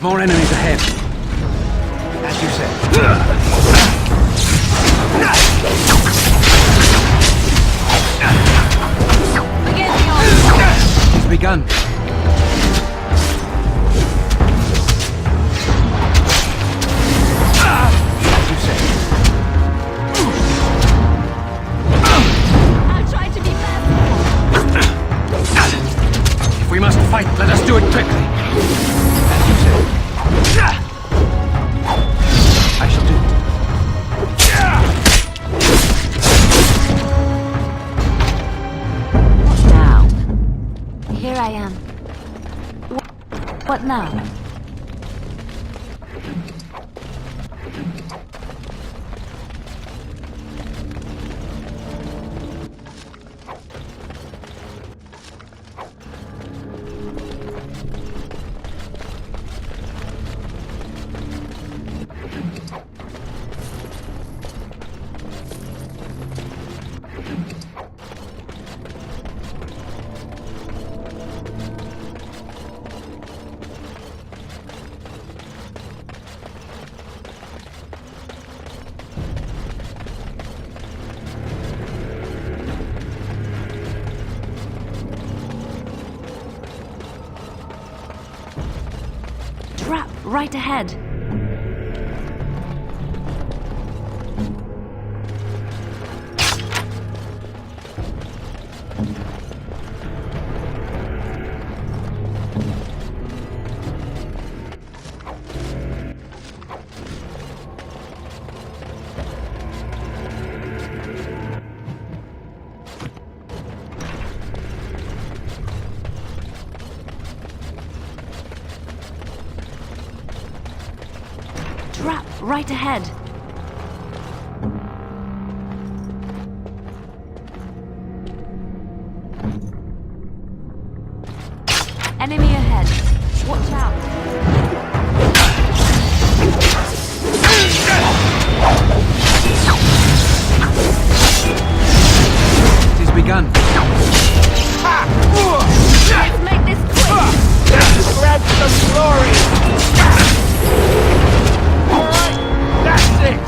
More enemies ahead. As you said. Begin the onslaught. It's begun. As you said. I'll try to be merciful. If we must fight, let us do it quickly. As you said. I shall do it. Now. Here I am. What now? right ahead. Trap right ahead. Enemy ahead. Watch out. It has begun. Let's make this quick! Grab some glory! Alright, that's it!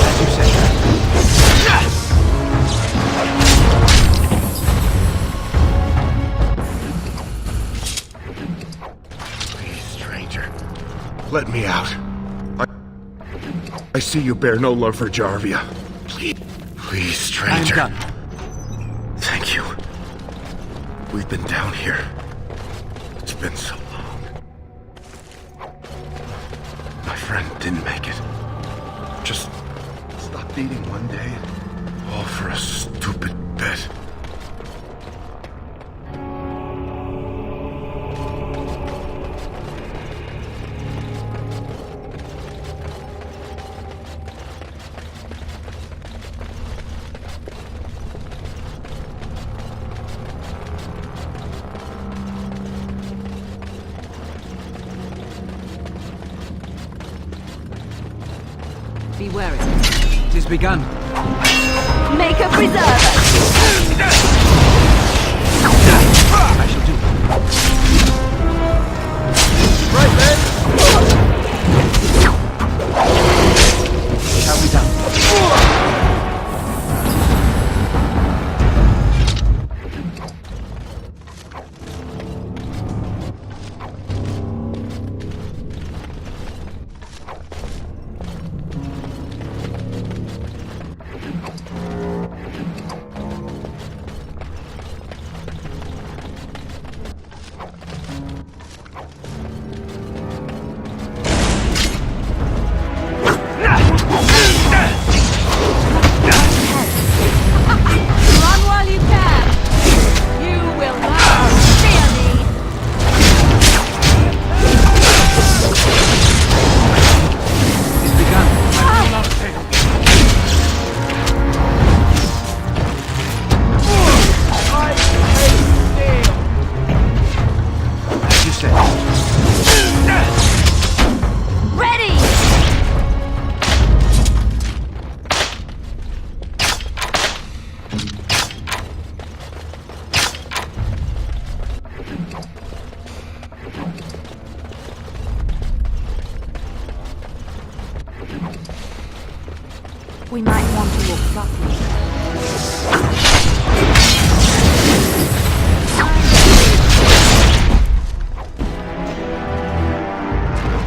As you said. Please, stranger. Let me out. I see you bear no love for Jarvia. Please, stranger. I'm done. Thank you. We've been down here. It's been so long. My friend didn't make it. Just stopped eating one day, all for a stupid bet. Be wary. It has begun. Make a preserver! I shall do. Right then! Shall be done. Run while you can! You will not fear me! It has begun. As you said. Ready! We might want to look properly.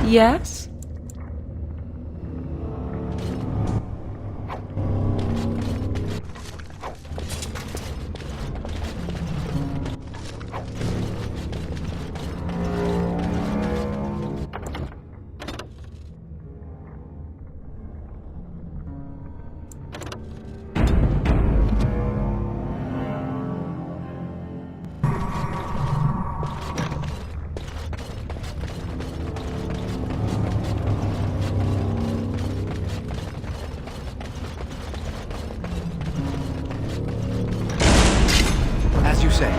Yes? As you say.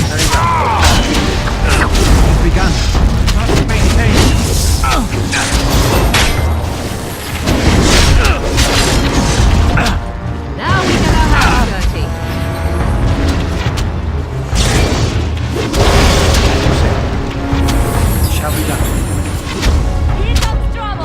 Very well. It's begun. Must maintain. Now we get our hands dirty. Shall be done. Here comes trouble!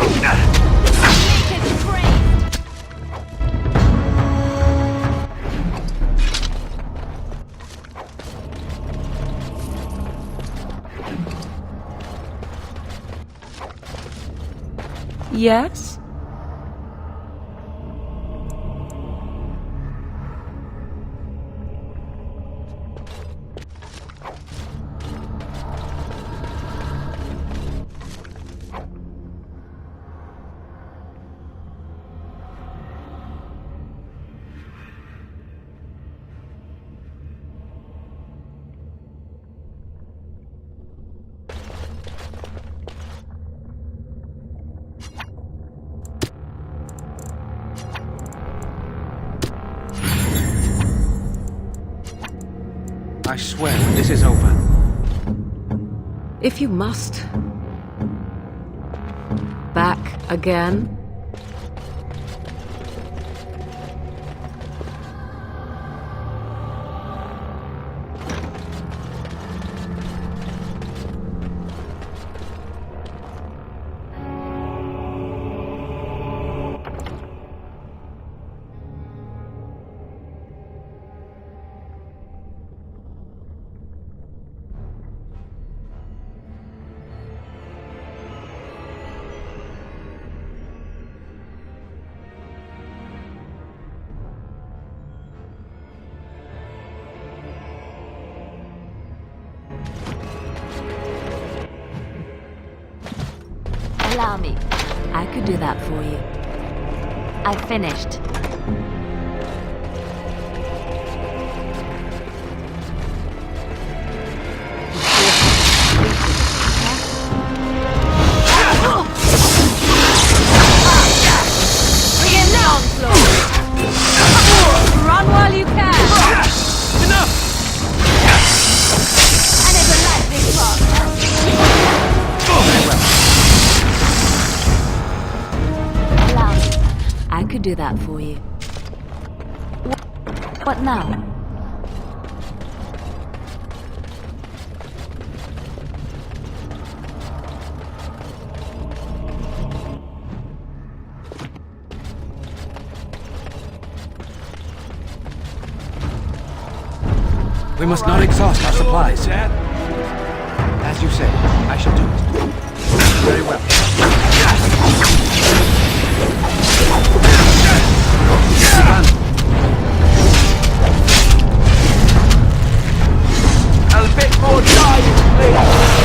Yes? I swear when this is over. If you must. Back again? Allow me. I could do that for you. I finished. Bring it down, Flo! Run while you can! Enough! I never liked this part. Allow me. I could do that for you. What now? We must not exhaust our supplies. As you say, I shall do it. Very well. A bit more time, please.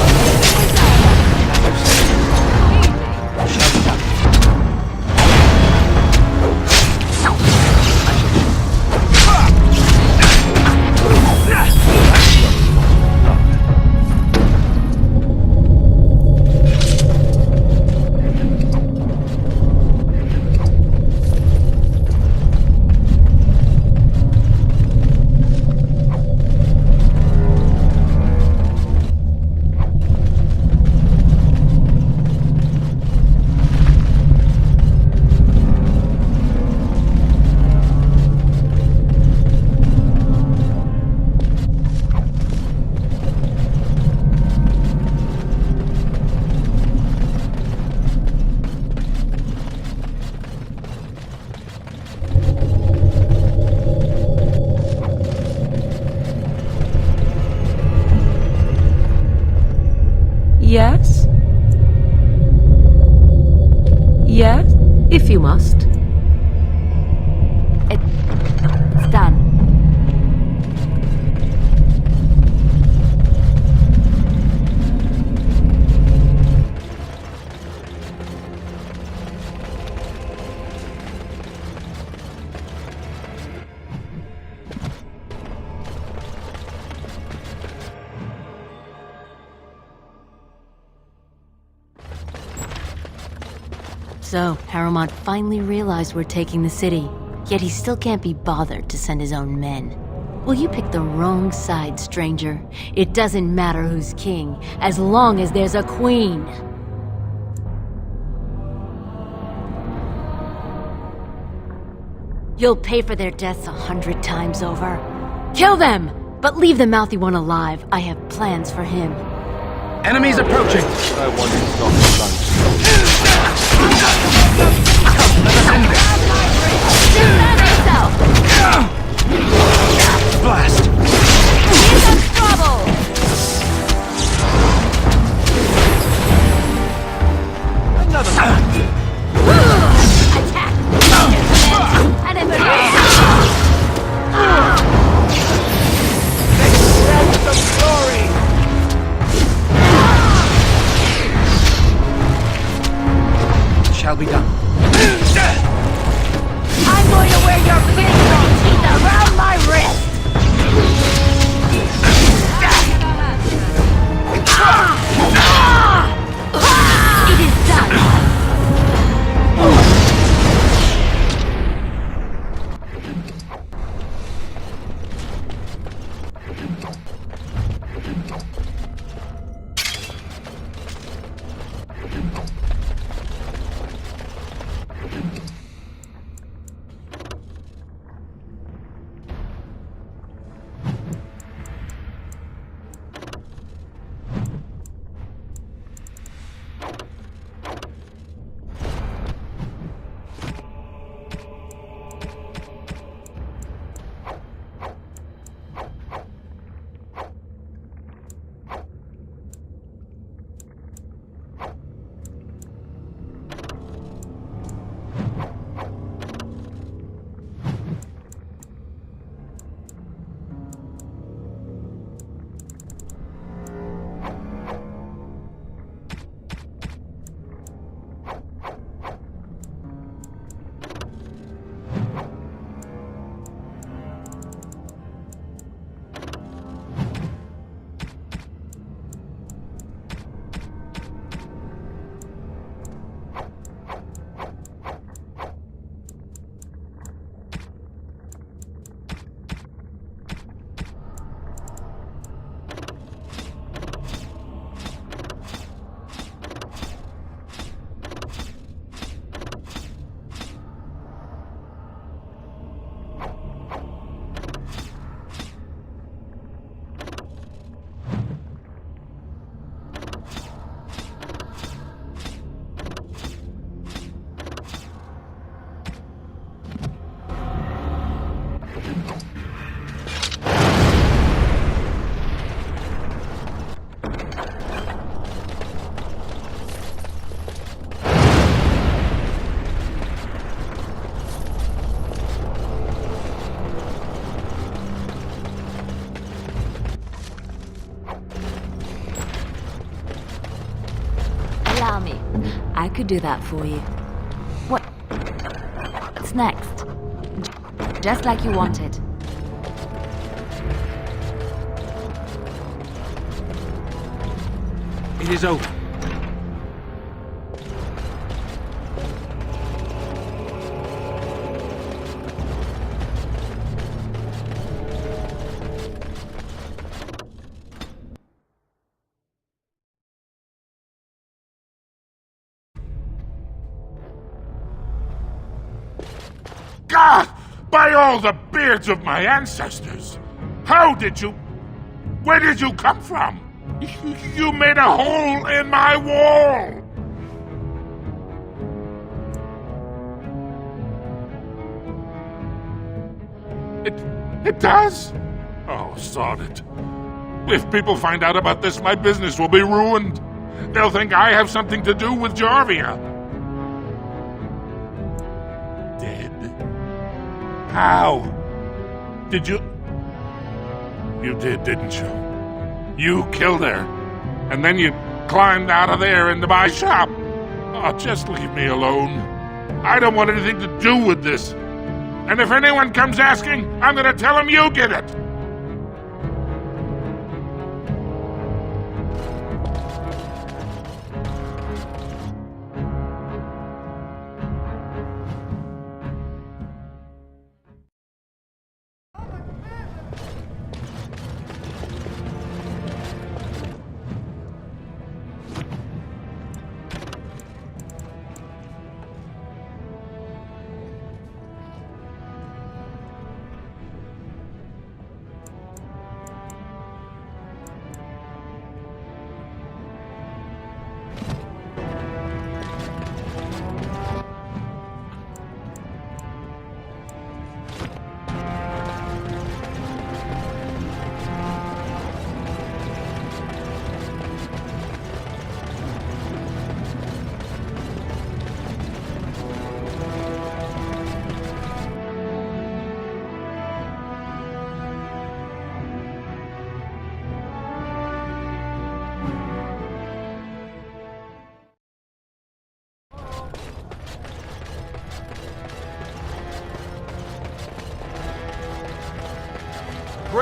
Yes? Yes? If you must. It's done. So, Harrowmont finally realized we're taking the city, yet he still can't be bothered to send his own men. Well, you picked the wrong side, stranger. It doesn't matter who's king, as long as there's a queen. You'll pay for their deaths 100 times over. Kill them! But leave the mouthy one alive. I have plans for him. Enemies approaching! I want to stop the lunch. Defend yourself! Blast! He's in trouble! Another one! shall be done. I'm going to wear your pistol teeth around my wrist! It is done! Allow me. I could do that for you. What's next? Just like you wanted. It is over. God! By all the beards of my ancestors! How did you... Where did you come from? You made a hole in my wall! It does? Oh, sod it. If people find out about this, my business will be ruined. They'll think I have something to do with Jarvia. Dead? How? Did you... You did, didn't you? You killed her, and then you climbed out of there into my shop. Oh, just leave me alone. I don't want anything to do with this. And if anyone comes asking, I'm gonna tell them you did it.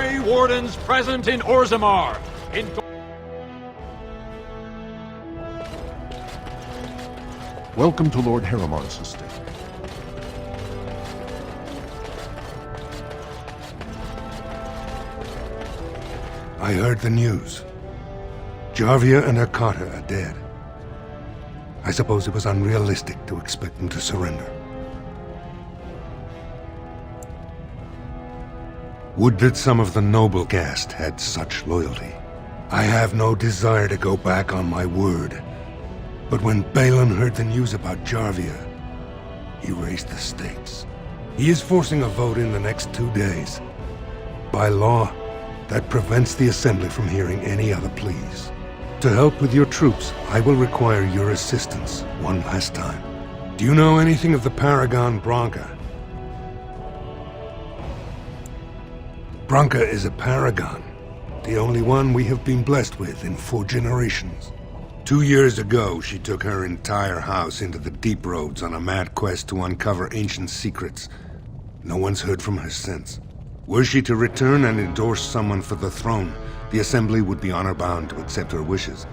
Grey Wardens present in Orzammar. Welcome to Lord Haramon's estate. I heard the news. Jarvia and Arcata are dead. I suppose it was unrealistic to expect them to surrender. Would that some of the noble caste had such loyalty. I have no desire to go back on my word. But when Balin heard the news about Jarvia, he raised the stakes. He is forcing a vote in the next 2 days. By law, that prevents the Assembly from hearing any other pleas. To help with your troops, I will require your assistance one last time. Do you know anything of the Paragon Branca? Branca is a paragon, the only one we have been blessed with in 4 generations. 2 years ago, she took her entire house into the deep roads on a mad quest to uncover ancient secrets. No one's heard from her since. Were she to return and endorse someone for the throne, the Assembly would be honor-bound to accept her wishes.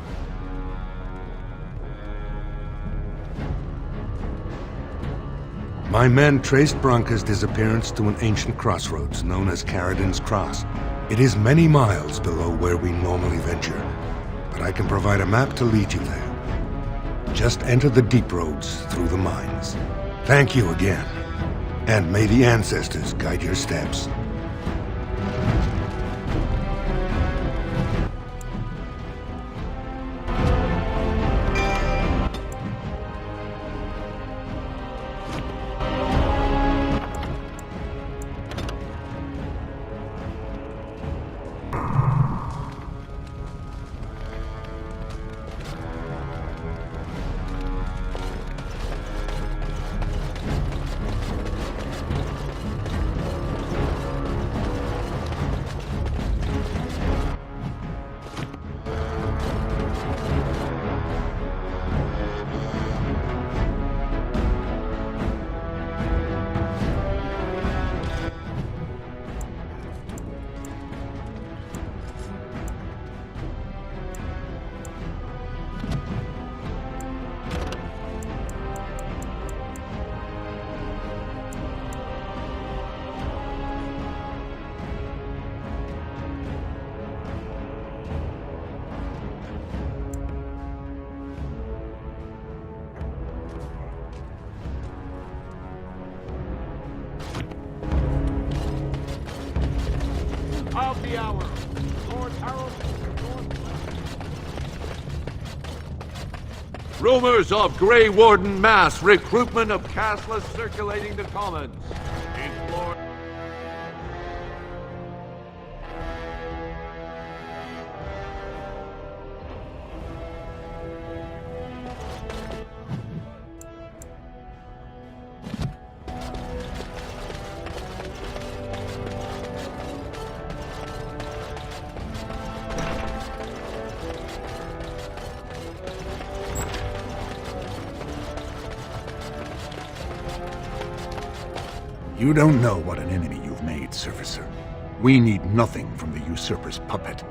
My men traced Branca's disappearance to an ancient crossroads known as Caradin's Cross. It is many miles below where we normally venture, but I can provide a map to lead you there. Just enter the deep roads through the mines. Thank you again, and may the ancestors guide your steps. Of the hour, Lord Harold. Rumors of Grey Warden mass recruitment of castless circulating the commons. Implore. You don't know what an enemy you've made, Surfacer. We need nothing from the usurper's puppet.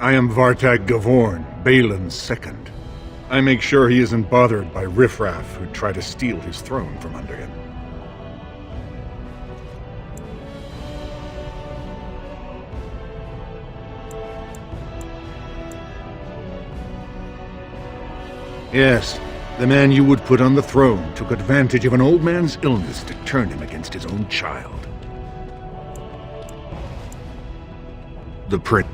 I am Vartag Gavorn, Balin's second. I make sure he isn't bothered by riffraff who try to steal his throne from under him. Yes, the man you would put on the throne took advantage of an old man's illness to turn him against his own child. The prince.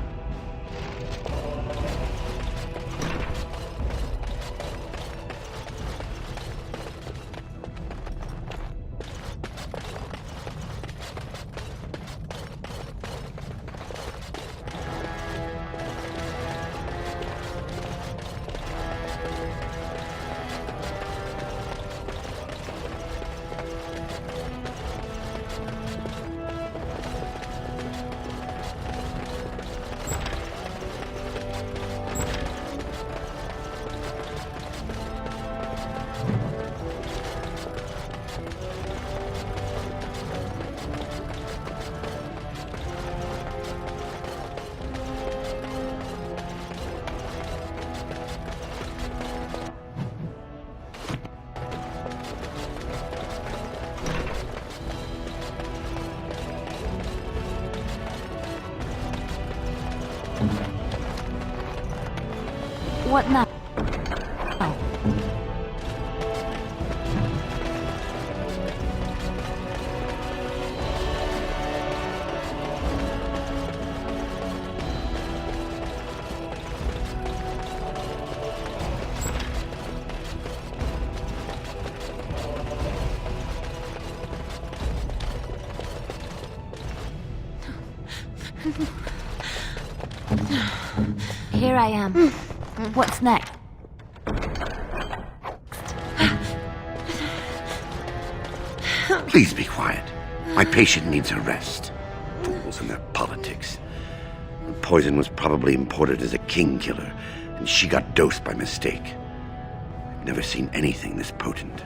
What now? Here I am. What's next? Please be quiet. My patient needs a rest. Fools and their politics. The poison was probably imported as a king killer, and she got dosed by mistake. I've never seen anything this potent.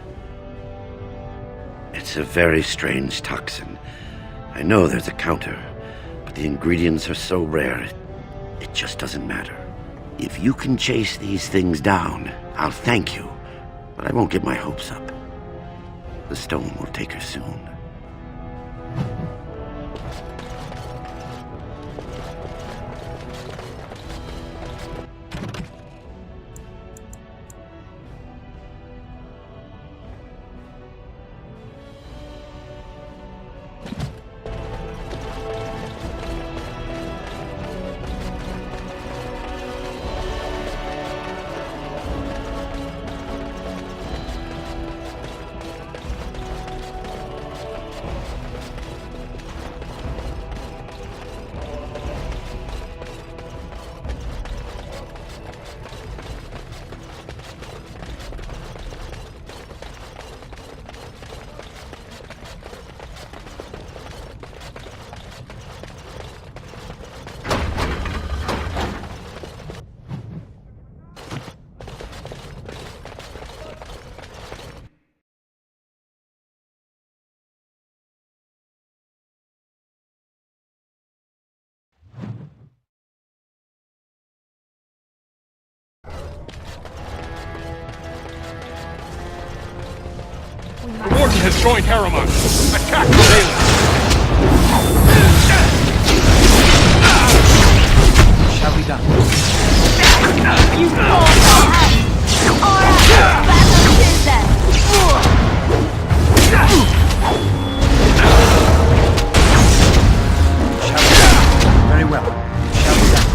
It's a very strange toxin. I know there's a counter, but the ingredients are so rare, it just doesn't matter. If you can chase these things down, I'll thank you, but I won't get my hopes up. The stone will take her soon. The Warden has joined Harriman. Attack the Balin! Shall be done. You fall down! Alright, battle princess! Shall be done. Very well. Shall be done.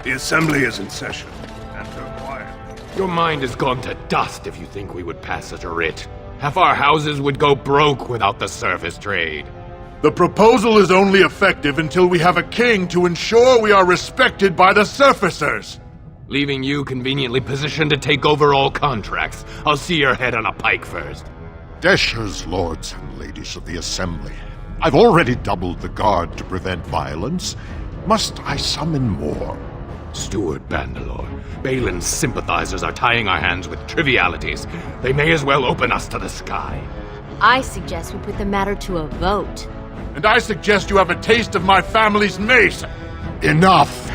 The assembly is in session, and they're quiet. Your mind has gone to dust if you think we would pass such a writ. Half our houses would go broke without the surface trade. The proposal is only effective until we have a king to ensure we are respected by the surfacers. Leaving you conveniently positioned to take over all contracts. I'll see your head on a pike first. Deshers, lords and ladies of the assembly. I've already doubled the guard to prevent violence. Must I summon more? Steward Bandalore, Balin's sympathizers are tying our hands with trivialities. They may as well open us to the sky. I suggest we put the matter to a vote. And I suggest you have a taste of my family's mace. Enough!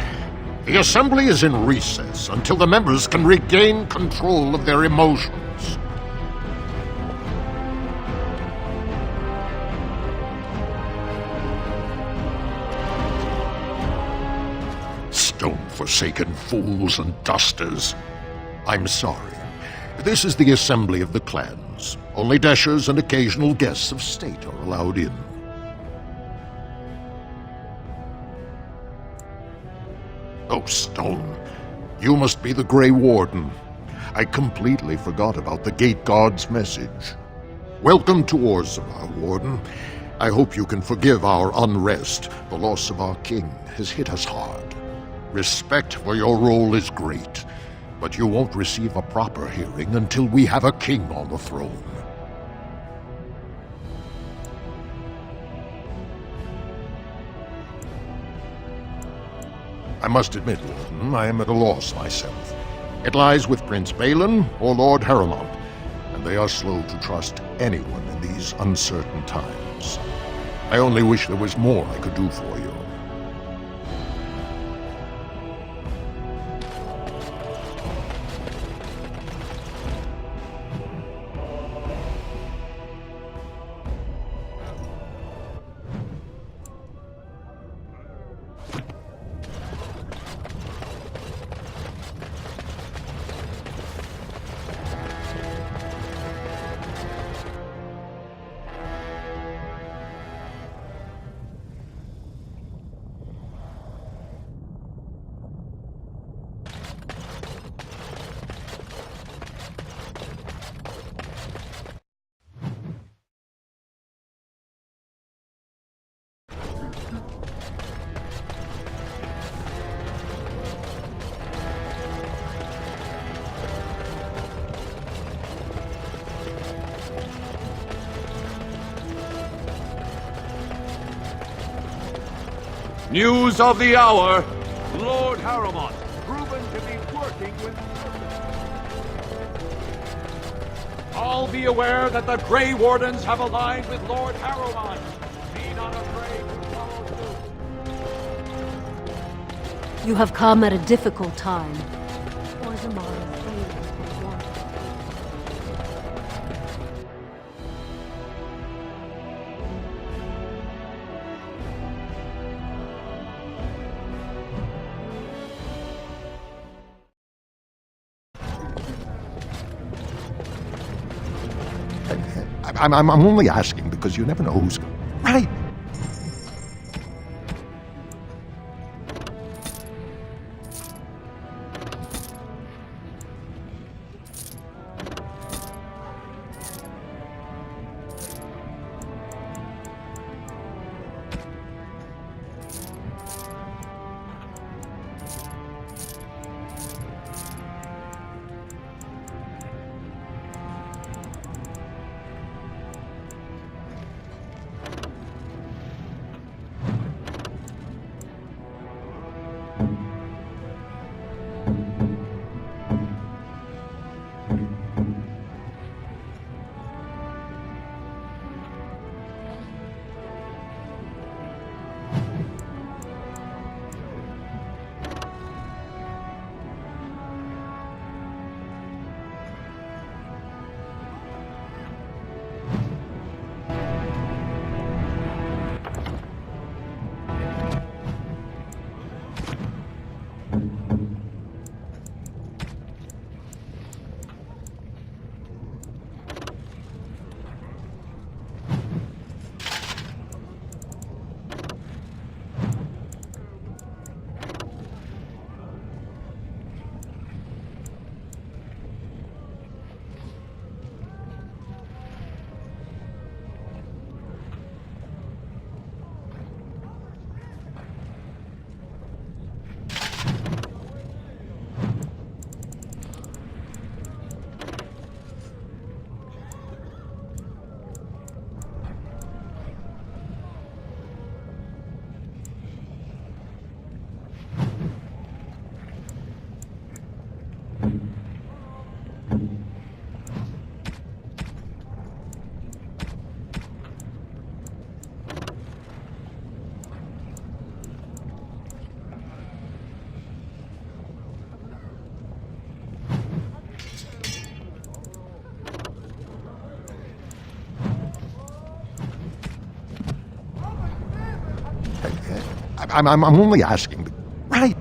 The assembly is in recess until the members can regain control of their emotions. Stone-forsaken fools and dusters. I'm sorry. This is the assembly of the clans. Only Deshers and occasional guests of state are allowed in. Oh, Stone. You must be the Grey Warden. I completely forgot about the Gate Guard's message. Welcome to Orzammar, Warden. I hope you can forgive our unrest. The loss of our king has hit us hard. Respect for your role is great, but you won't receive a proper hearing until we have a king on the throne. I must admit, Warden, I am at a loss myself. It lies with Prince Balin or Lord Harriman, and they are slow to trust anyone in these uncertain times. I only wish there was more I could do for you. News of the hour! Lord Harrowmont, proven to be working with purpose. All be aware that the Grey Wardens have aligned with Lord Harrowmont. Be not afraid to follow suit. You have come at a difficult time. Orzammar is failing as one. I'm only asking because you never know who's... Right! I'm only asking. Right.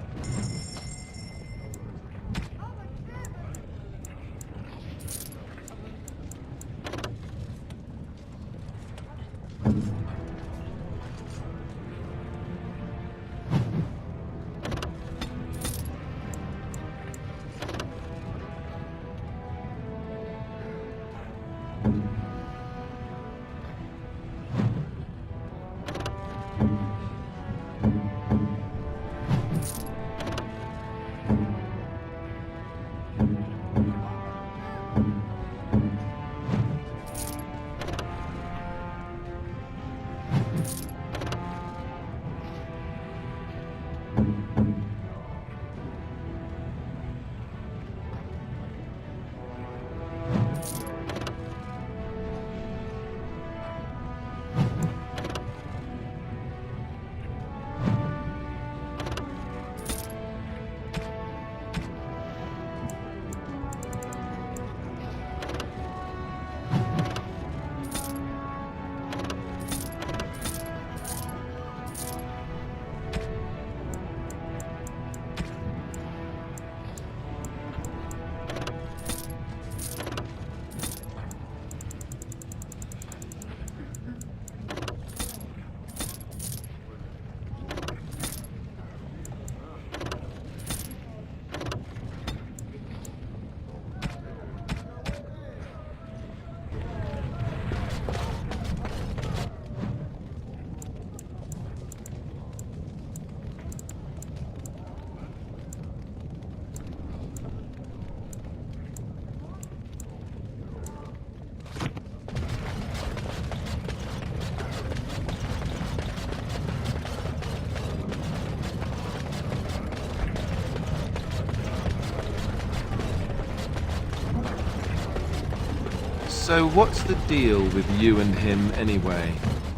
So what's the deal with you and him anyway?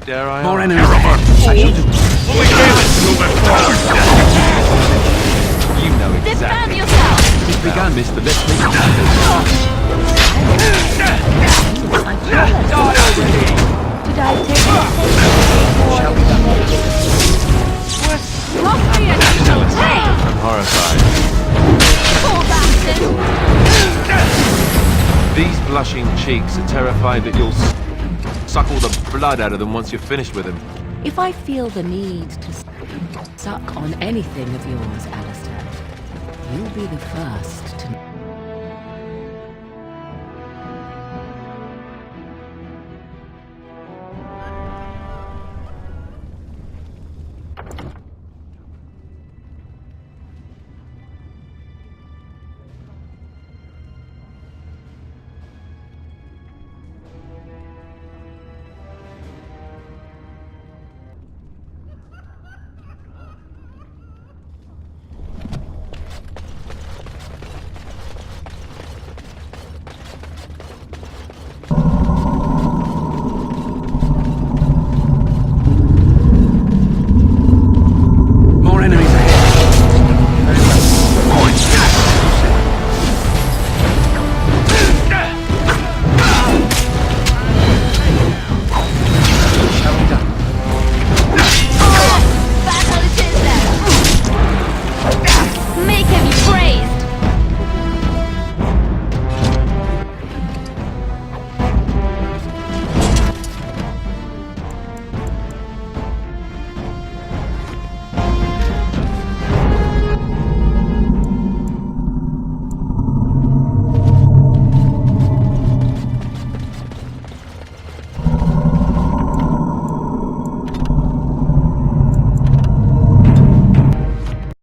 Dare I More ask? enemies ahead. I shall do it. You know Defend exactly. yourself! He's begun, Mr. Let's make Did I take it? I'm horrified. Poor bastard! These blushing cheeks are terrified that you'll suck all the blood out of them once you're finished with him. If I feel the need to suck on anything of yours, Alistair, you'll be the first